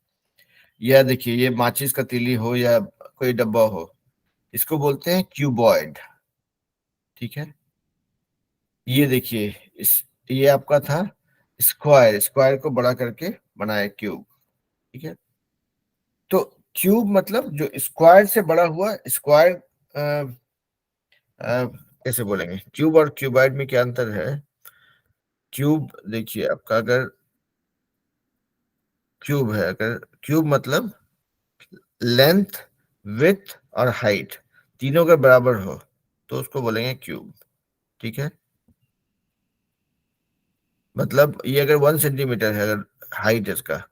या देखिए ये माचिस का तीली हो या कोई डब्बा हो, इसको बोलते हैं क्यूबॉइड, ठीक है। ये देखिए इस ये आपका था स्क्वायर। स्क्वायर को बड़ा करके बनाया क्यूब, ठीक है। तो क्यूब मतलब जो स्क्वायर से बड़ा हुआ स्क्वायर, कैसे बोलेंगे, क्यूब और क्यूबॉइड में क्या अंतर है। क्यूब देखिए आपका, अगर क्यूब है, अगर क्यूब मतलब लेंथ, विड्थ और हाइट तीनों के बराबर हो तो उसको बोलेंगे क्यूब, ठीक है। मतलब ये अगर 1 सेंटीमीटर है, अगर हाइट इसका,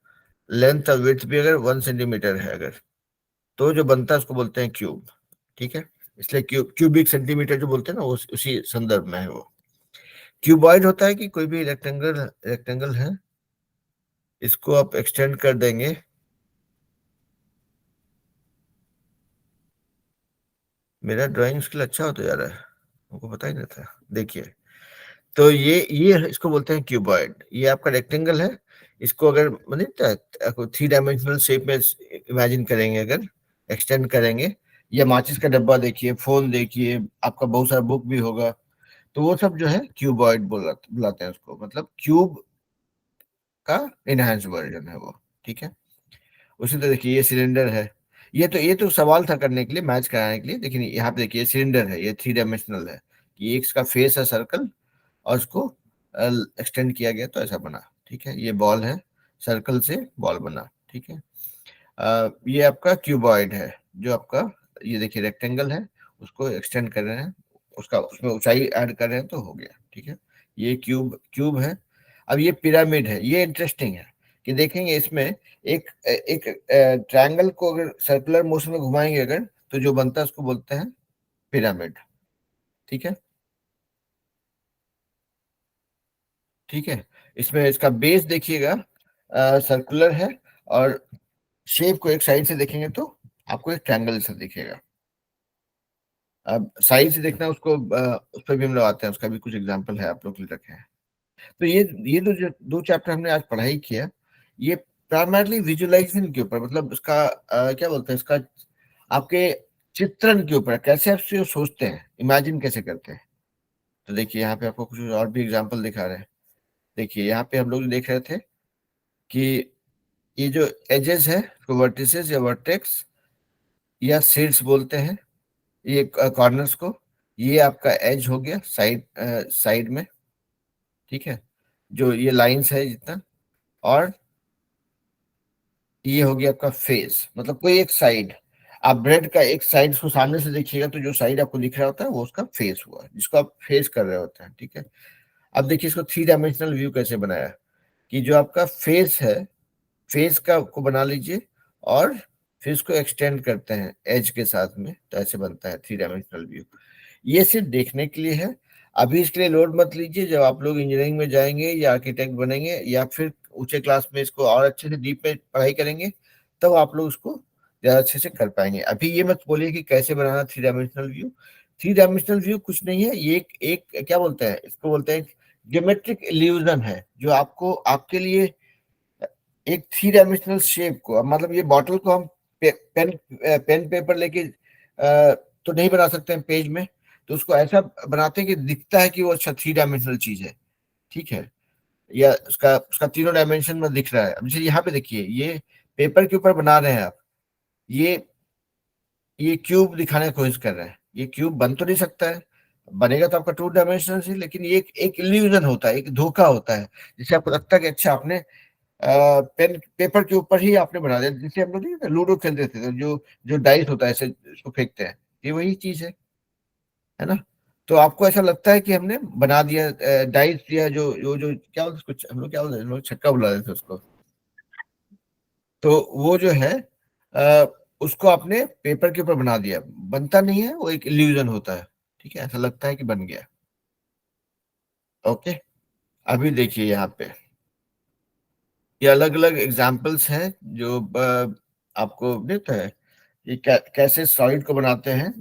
लेंथ और विड्थ भी अगर 1 सेंटीमीटर है अगर, तो जो बनता है उसको बोलते हैं क्यूब, ठीक है। इसलिए क्यूबिक सेंटीमीटर जो बोलते हैं ना, वो उसी संदर्भ में है वो। क्यूबॉइड होता है कि कोई भी रेक्टेंगल रेक्टेंगल है, इसको आप एक्सटेंड कर देंगे। मेरा ड्राइंग स्किल अच्छा होता जा रहा है, हमको पता ही नहीं था। देखिए तो ये इसको बोलते हैं क्यूबॉइड। ये आपका रेक्टेंगल है। इसको अगर मतलब थ्री डायमेंशनल शेप में इमेजिन करेंगे, अगर एक्सटेंड करेंगे, या माचिस का डब्बा देखिए, फोन देखिए, आपका बहुत सारा बुक भी होगा, तो वो सब जो है क्यूबॉइड बुलाते हैं उसको, मतलब क्यूब का इनहेंस वर्जन है वो, ठीक है। उसी तरह देखिए ये सिलेंडर है। ये तो सवाल था करने के लिए, मैच कराने के लिए, लेकिन यहाँ पे देखिए सिलेंडर है, ये थ्री डायमेंशनल है। ये इसका फेस है सर्कल, और उसको एक्सटेंड किया गया तो ऐसा बना, ठीक है। ये बॉल है, सर्कल से बॉल बना, ठीक है। ये आपका क्यूबॉइड है, जो आपका ये देखिए रेक्टेंगल है, उसको एक्सटेंड कर रहे हैं, उसका उसमें ऊंचाई ऐड कर रहे हैं तो हो गया, ठीक है। ये क्यूब क्यूब है। अब ये पिरामिड है। ये इंटरेस्टिंग है कि देखेंगे इसमें एक एक ट्रायंगल को अगर सर्कुलर मोशन में घुमाएंगे अगर, तो जो बनता है उसको बोलते हैं पिरामिड, ठीक है। ठीक है, इसमें इसका बेस देखिएगा सर्कुलर है, और शेप को एक साइड से देखेंगे तो आपको एक ट्रायंगल से दिखेगा। अब साइड से देखना उसको उस पर भी हम लोग आते हैं, उसका भी कुछ एग्जांपल है आप लोग के लिए रखे हैं। तो ये दो चैप्टर हमने आज पढ़ाई किया। ये प्राइमरली विजुअलाइजेशन के ऊपर, मतलब उसका क्या बोलते हैं इसका, आपके चित्रण के ऊपर कैसे आप सोचते हैं, इमेजिन कैसे करते हैं। तो देखिए यहाँ पे आपको कुछ और भी एग्जांपल दिखा रहे हैं। देखिए यहाँ पे हम लोग देख रहे थे कि ये जो एजेस है उसको वर्टिसेस या वर्टेक्स या शीर्ष बोलते हैं, ये कॉर्नर्स को, ये आपका एज हो गया साइड साइड में, ठीक है, जो ये लाइंस है जितना, और ये हो गया आपका फेस, मतलब कोई एक साइड, आप ब्रेड का एक साइड उसको सामने से देखिएगा तो जो साइड आपको दिख रहा होता है वो उसका फेस हुआ, जिसको आप फेस कर रहे होते हैं, ठीक है। अब देखिए इसको 3 डायमेंशनल व्यू कैसे बनाया, कि जो आपका फेस है, फेस का को बना लीजिए और फिर इसको एक्सटेंड करते हैं एज के साथ में, तो ऐसे बनता है 3 डायमेंशनल व्यू। ये सिर्फ देखने के लिए है, अभी इसके लिए लोड मत लीजिए। जब आप लोग इंजीनियरिंग में जाएंगे या आर्किटेक्ट बनेंगे या फिर ऊंचे क्लास में इसको और अच्छे से डीप में पढ़ाई करेंगे, तब आप लोग उसको ज्यादा अच्छे से कर पाएंगे। अभी ये मत बोलिए कि कैसे बनाना 3 डायमेंशनल व्यू। 3 डायमेंशनल व्यू कुछ नहीं है, ये एक क्या बोलते हैं इसको, बोलते हैं ज्योमेट्रिक इल्यूजन है, जो आपको आपके लिए एक 3 डायमेंशनल शेप को, मतलब ये बॉटल को हम पेन पेपर लेके तो नहीं बना सकते हैं पेज में, तो उसको ऐसा बनाते हैं कि दिखता है कि वो अच्छा 3 डायमेंशनल चीज है, ठीक है, या उसका उसका तीनों डायमेंशन में दिख रहा है। अब जैसे यहाँ पे देखिए, ये पेपर के ऊपर बना रहे हैं आप, ये क्यूब दिखाने की कोशिश कर रहे हैं, ये क्यूब बन तो नहीं सकता है, बनेगा तो आपका 2 डायमेंशनल से, लेकिन ये एक इल्यूजन होता है, एक धोखा होता है, जिससे आपको लगता है कि अच्छा आपने पेन पेपर के ऊपर ही आपने बना दिया। जैसे हम लोग नहीं लूडो खेलते थे, तो जो जो डाइस होता है ऐसे उसको फेंकते हैं, ये वही चीज है ना। तो आपको ऐसा लगता है कि हमने बना दिया डाइस दिया, जो जो जो क्या बोलते हैं उसको, हम लोग क्या बोलते हैं, हम लोग छक्का बुला देते थे उसको। तो वो जो है अ, उसको आपने पेपर के ऊपर बना दिया, बनता नहीं है, वो एक इल्यूजन होता है, ठीक है, ऐसा लगता है कि बन गया। ओके, अभी देखिए यहाँ पे ये अलग अलग एग्जाम्पल्स हैं जो आपको देता है ये कैसे सॉलिड को बनाते हैं,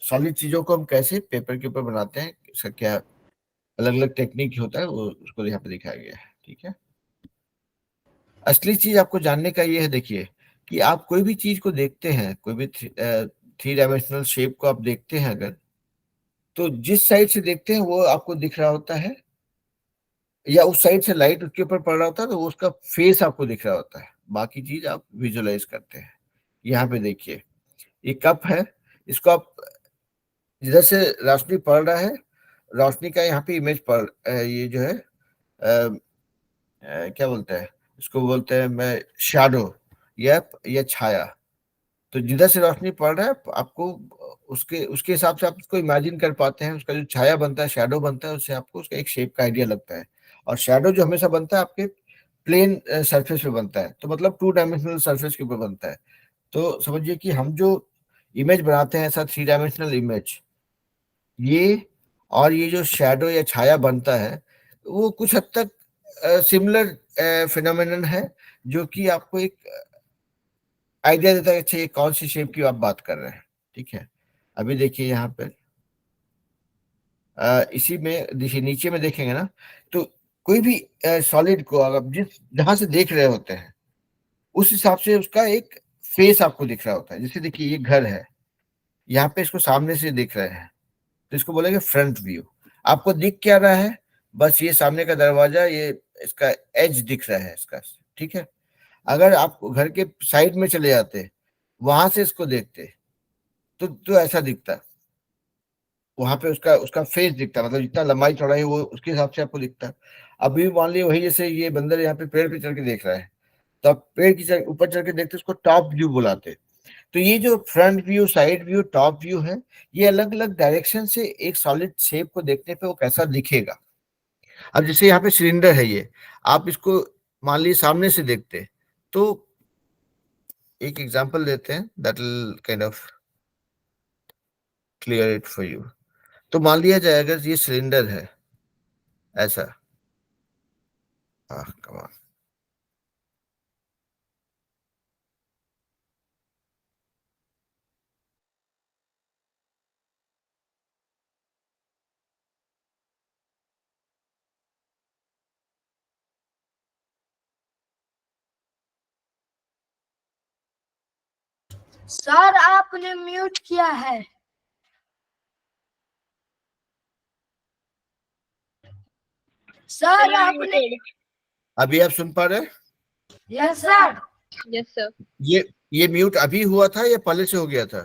सॉलिड चीजों को हम कैसे पेपर के ऊपर बनाते हैं, इसका क्या अलग अलग टेक्निक होता है, वो उसको यहाँ पे दिखाया गया है, ठीक है। असली चीज आपको जानने का ये है, देखिए कि आप कोई भी चीज को देखते हैं, कोई भी 3 डायमेंशनल शेप को आप देखते हैं अगर, तो जिस साइड से देखते हैं वो आपको दिख रहा होता है, या उस साइड से लाइट उसके ऊपर पड़ रहा होता है तो वो उसका फेस आपको दिख रहा होता है, बाकी चीज आप विजुअलाइज करते हैं। यहाँ पे देखिए ये कप है, इसको आप जिधर से रोशनी पड़ रहा है, रोशनी का यहाँ पे इमेज पड़ ये जो है क्या बोलते हैं इसको, बोलते हैं मैं शैडो या छाया। तो जिधर से रोशनी पड़ रहा है आपको उसके उसके हिसाब से आप उसको इमेजिन कर पाते हैं, उसका जो छाया बनता है, शैडो बनता है, उससे आपको उसका एक शेप का आइडिया लगता है। और शैडो जो हमेशा बनता है आपके प्लेन सरफेस पे बनता है, तो मतलब 2 डायमेंशनल सरफेस के ऊपर बनता है। तो समझिए कि हम जो इमेज बनाते हैं ऐसा 3 डायमेंशनल इमेज, ये और ये जो शैडो या छाया बनता है, वो कुछ हद तक सिमिलर फिनोमिनन है, जो कि आपको एक आइडिया देता है अच्छा ये कौन सी शेप की आप बात कर रहे हैं, ठीक है। अभी देखिए यहाँ पे इसी में देखिए नीचे में देखेंगे ना, तो कोई भी सॉलिड को अगर जिस जहां से देख रहे होते हैं उस हिसाब से उसका एक फेस आपको दिख रहा होता है। जैसे देखिए ये घर है, यहाँ पे इसको सामने से देख रहे हैं तो इसको बोलेंगे फ्रंट व्यू। आपको दिख क्या रहा है, बस ये सामने का दरवाजा, ये इसका एज दिख रहा है इसका, ठीक है। अगर आप घर के साइड में चले जाते, वहां से इसको देखते, तो ऐसा दिखता, वहां पे उसका उसका फेस दिखता, मतलब जितना लंबाई चौड़ाई है वो उसके हिसाब से आपको दिखता है। अभी मान लिए वही जैसे ये बंदर यहाँ पे पेड़ पे चढ़ के देख रहा है, तो आप पेड़ की ऊपर चढ़ के देखते उसको टॉप व्यू बुलाते। तो ये जो front view, side view, top view है, ये अलग अलग डायरेक्शन से एक सॉलिड शेप को देखने पे वो कैसा दिखेगा। अब जैसे यहाँ पे सिलेंडर है, ये आप इसको मान लीजिए सामने से देखते, तो एक एग्जांपल देते हैं that will kind of clear it for you. तो मान लिया जाए अगर ये सिलेंडर है ऐसा, हाँ कमान, सर आपने म्यूट किया है। सर आपने, अभी आप सुन पा रहे हैं? Yes sir. Yes sir. ये म्यूट अभी हुआ था या पहले से हो गया था?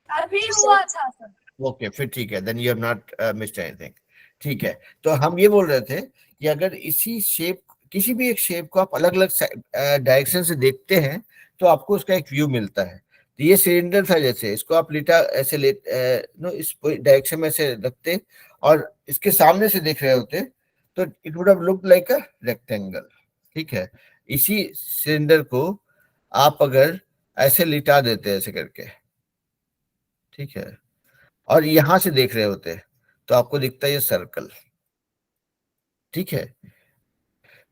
अभी हुआ था सर। ओके, फिर ठीक है, then you have not missed anything. ठीक है, तो हम ये बोल रहे थे कि अगर इसी शेप, किसी भी एक शेप को आप अलग अलग डायरेक्शन से देखते हैं तो आपको उसका एक व्यू मिलता है। तो ये सिलेंडर था, जैसे इसको आप लेटा ऐसे ले नो इस डायरेक्शन में से रखते और इसके सामने से देख रहे होते तो it would have looked like a rectangle. ठीक है, इसी सिलेंडर को आप अगर ऐसे लिटा देते ऐसे करके, ठीक है, और यहां से देख रहे होते तो आपको दिखता है ये सर्कल। ठीक है,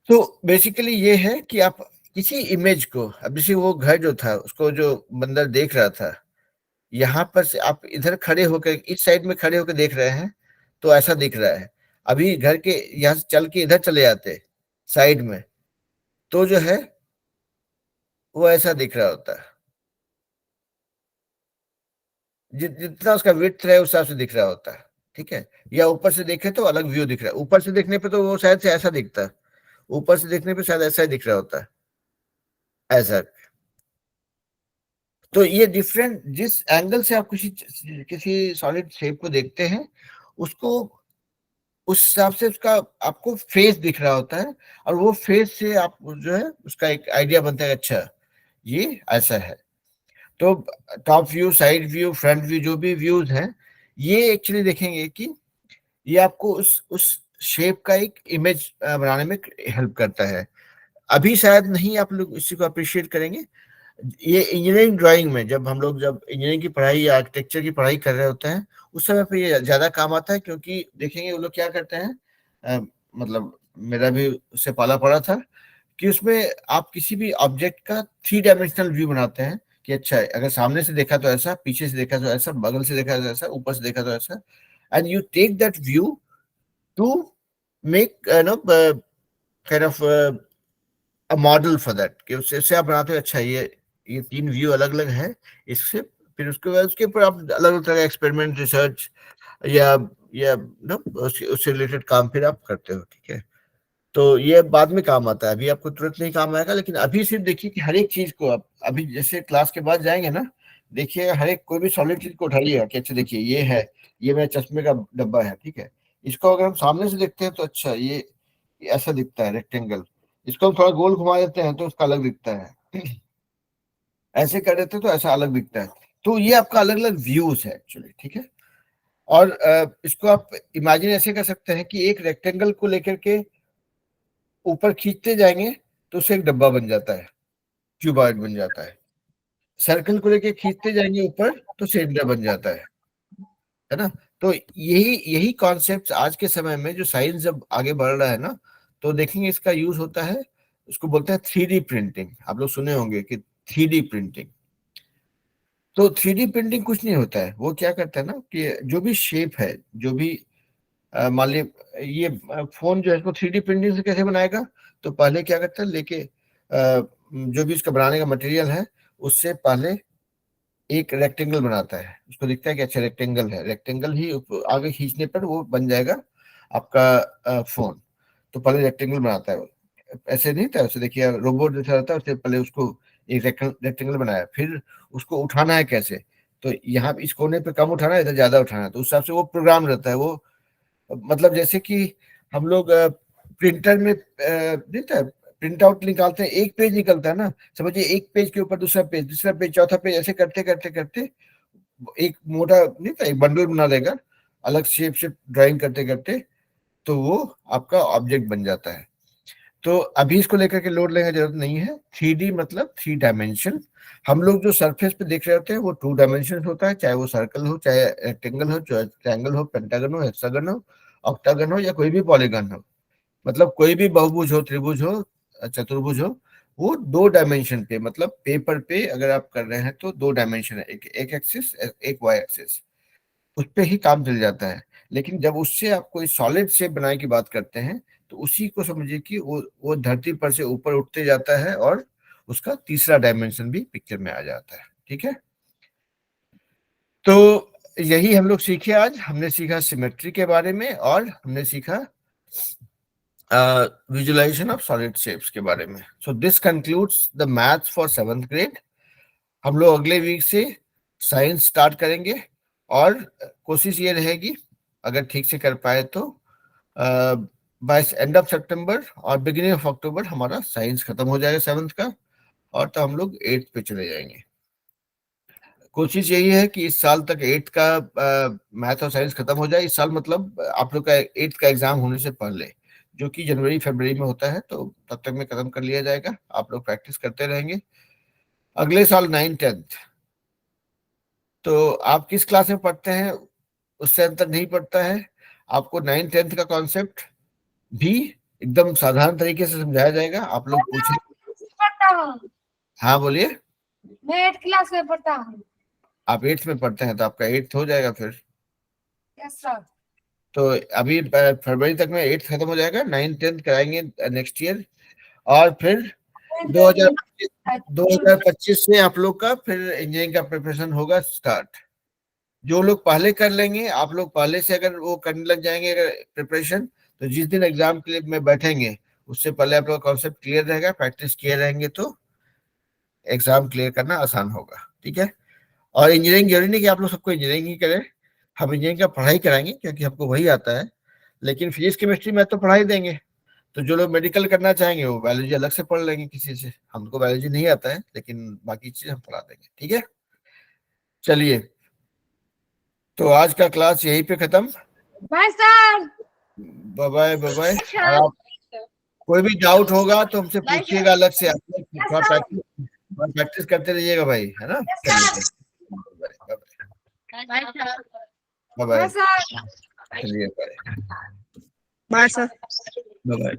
तो बेसिकली ये है कि आप किसी इमेज को, अब जैसे वो घर जो था उसको जो बंदर देख रहा था, यहां पर से आप इधर खड़े होकर इस साइड में खड़े होकर देख रहे हैं तो ऐसा दिख रहा है। अभी घर के यहां से चल के इधर चले जाते साइड में तो जो है वो ऐसा दिख रहा होता है। जितना उसका विड्थ है उस हिसाब से दिख रहा होता है। ठीक है, या ऊपर से देखे तो अलग व्यू दिख रहा है, ऊपर से देखने पे तो वो शायद से ऐसा दिखता है, ऊपर से देखने पे शायद ऐसा ही दिख रहा होता है, ऐसा। तो ये डिफरेंट, जिस एंगल से आप किसी किसी सॉलिड शेप को देखते हैं उसको उस हिसाब से उसका आपको फेस दिख रहा होता है, और वो फेस से आप जो है उसका एक आइडिया बनता है, अच्छा ये ऐसा है। तो top view, side view, front view, जो भी व्यूज हैं ये एक्चुअली देखेंगे कि ये आपको उस शेप का एक इमेज बनाने में हेल्प करता है। अभी शायद नहीं आप लोग इसी को अप्रिशिएट करेंगे। ये इंजीनियरिंग ड्राइंग में जब हम लोग जब इंजीनियरिंग की पढ़ाई या आर्किटेक्चर की पढ़ाई कर रहे होते हैं उस समय पे ये ज्यादा काम आता है, क्योंकि देखेंगे वो लोग क्या करते हैं, मतलब मेरा भी उससे पाला पड़ा था कि उसमें आप किसी भी ऑब्जेक्ट का 3 डायमेंशनल व्यू बनाते हैं कि अच्छा अगर सामने से देखा तो ऐसा, पीछे से देखा तो ऐसा, बगल से देखा तो ऐसा, ऊपर से देखा तो ऐसा, and you take that view to make no kind of a model for that, कि उससे आप बनाते हो अच्छा ये 3 व्यू अलग अलग है इससे, फिर उसके बाद उसके ऊपर आप अलग अलग तरह का एक्सपेरिमेंट, रिसर्च या नो उससे रिलेटेड काम फिर आप करते हो। ठीक है, तो ये बाद में काम आता है, अभी आपको तुरंत नहीं काम आएगा, लेकिन अभी सिर्फ देखिए कि हर एक चीज को आप अभी जैसे क्लास के बाद जाएंगे ना, देखिए हर एक कोई भी सॉलिड चीज को उठाइएगा कि अच्छा देखिए ये है, ये मेरा चश्मे का डब्बा है। ठीक है, इसको अगर हम सामने से देखते हैं तो अच्छा ये ऐसा दिखता है रेक्टेंगल, इसको हम थोड़ा गोल घुमा देते हैं तो उसका अलग दिखता है, ऐसे कर देते हैं तो ऐसा अलग दिखता है। तो ये आपका अलग अलग व्यूज है एक्चुअली। ठीक है, और इसको आप इमेजिन ऐसे कर सकते हैं कि एक रेक्टेंगल को लेकर के ऊपर खींचते जाएंगे तो उससे एक डब्बा बन जाता है, क्यूबॉइड बन जाता है। सर्कल को लेके खींचते जाएंगे ऊपर तो सिलेंडर बन जाता है ना। तो यही यही कॉन्सेप्ट आज के समय में जो साइंस जब आगे बढ़ रहा है ना, तो देखेंगे इसका यूज होता है, उसको बोलते हैं 3D प्रिंटिंग। आप लोग सुने होंगे कि 3D प्रिंटिंग, तो 3D प्रिंटिंग कुछ नहीं होता है, वो क्या करता है ना कि जो भी शेप है, जो भी मान लीजिए ये फोन जो है इसको 3D प्रिंटिंग से कैसे बनाएगा, तो पहले क्या करता है लेके जो भी इसका बनाने का मटेरियल है उससे पहले एक रेक्टेंगल बनाता है, उसको दिखता है कि अच्छा रेक्टेंगल है, रेक्टेंगल ही आगे खींचने पर वो बन जाएगा आपका फोन। तो पहले रेक्टेंगल बनाता है वो, ऐसे नहीं था, वैसे देखिए रोबोट जैसा रहता है, उससे पहले उसको एक रेक्टेंगल बनाया, फिर उसको उठाना है कैसे, तो यहाँ इस कोने पे कम उठाना है, इधर ज्यादा उठाना है, तो उस हिसाब से वो प्रोग्राम रहता है। वो मतलब जैसे कि हम लोग प्रिंटर में देता है, प्रिंट आउट निकालते हैं, एक पेज निकलता है ना, समझिए एक पेज के ऊपर दूसरा पेज, दूसरा पेज, चौथा पेज, ऐसे करते करते करते एक मोटा नहीं था, एक बंडल बना देगा अलग शेप से ड्राइंग करते करते, तो वो आपका ऑब्जेक्ट बन जाता है। तो अभी इसको लेकर के लोड लेने की जरूरत नहीं है। 3D मतलब 3 डायमेंशन। हम लोग जो सरफेस पे देख रहे होते हैं वो 2 डायमेंशन होता है, चाहे वो सर्कल हो, चाहे रेक्टेंगल हो, चाहे ट्रायंगल हो, पेंटागन हो, हेक्सागन हो, ऑक्टागन हो, या कोई भी पॉलीगन हो, मतलब कोई भी बहुभुज हो, त्रिभुज हो, चतुर्भुज हो, वो 2 डायमेंशन पे, मतलब पेपर पे अगर आप कर रहे हैं तो 2 डायमेंशन है, एक एक्सिस, एक वाई एक्सिस, उस पे ही काम चल जाता है। लेकिन जब उससे आप कोई सॉलिड शेप बनाने की बात करते हैं तो उसी को समझिए कि वो धरती पर से ऊपर उठते जाता है और उसका तीसरा डायमेंशन भी पिक्चर में आ जाता है। ठीक है, तो यही हम लोग सीखे आज। हमने सीखा सिमेट्री के बारे में और हमने सीखा विजुअलाइजेशन ऑफ सॉलिड शेप्स के बारे में। So this concludes the maths for 7th grade. हम लोग अगले वीक से साइंस स्टार्ट करेंगे और कोशिश ये रहेगी अगर ठीक से कर पाए तो बाय एंड ऑफ सितंबर और बिगिनिंग ऑफ अक्टूबर हमारा साइंस खत्म हो जाएगा 7th का, और तो हम लोग 8th पे चले जाएंगे। कोशिश यही है कि इस साल तक 8th का मैथ और साइंस खत्म हो जाए। इस साल मतलब आप लोग का 8th का एग्जाम होने से पहले, जो कि जनवरी फरवरी में होता है, तो तब तक में खत्म कर लिया जाएगा। आप लोग प्रैक्टिस करते रहेंगे। अगले साल 9th 10th, तो आप किस क्लास में पढ़ते हैं उससे अंतर नहीं पड़ता है। आपको 9th 10th का कॉन्सेप्ट भी एकदम साधारण तरीके से समझाया जाएगा। आप लोग पूछें। पढ़ता हूँ, हाँ बोलिए। मैं 8th क्लास में पढ़ता हूँ। आप 8th में पढ़ते हैं तो आपका 8th हो जाएगा फिर। Yes sir. तो अभी फरवरी तक में 8th खत्म हो जाएगा, 9th 10th कराएंगे नेक्स्ट ईयर, और फिर 2025 से आप लोग का फिर इंजीनियरिंग का प्रिपरेशन होगा स्टार्ट। जो लोग पहले कर लेंगे, आप लोग पहले से अगर वो करने लग जाएंगे अगर प्रिपरेशन, तो जिस दिन एग्जाम के लिए में बैठेंगे उससे पहले आप लोग का कॉन्सेप्ट क्लियर रहेगा, प्रैक्टिस किए रहेंगे तो एग्जाम क्लियर करना आसान होगा। ठीक है, और इंजीनियरिंग जरूरी नहीं कि आप लोग सबको इंजीनियरिंग ही करें। हम इंजीनियरिंग का पढ़ाई कराएंगे क्योंकि हमको वही आता है, लेकिन फिजिक्स केमिस्ट्री में तो पढ़ाई देंगे। तो जो लोग मेडिकल करना चाहेंगे वो बायोलॉजी अलग से पढ़ लेंगे किसी से। हमको बायोलॉजी नहीं आता है लेकिन बाकी चीज हम पढ़ा देंगे। ठीक है, चलिए, तो आज का क्लास यहीं पे खत्म। Bye sir. Bye bye bye bye. और आप कोई भी डाउट होगा तो हमसे पूछिएगा अलग से। आप थोड़ा प्रैक्टिस करते रहिएगा भाई, है ना। Bye bye. सर। चलिए bye bye sir. Bye bye.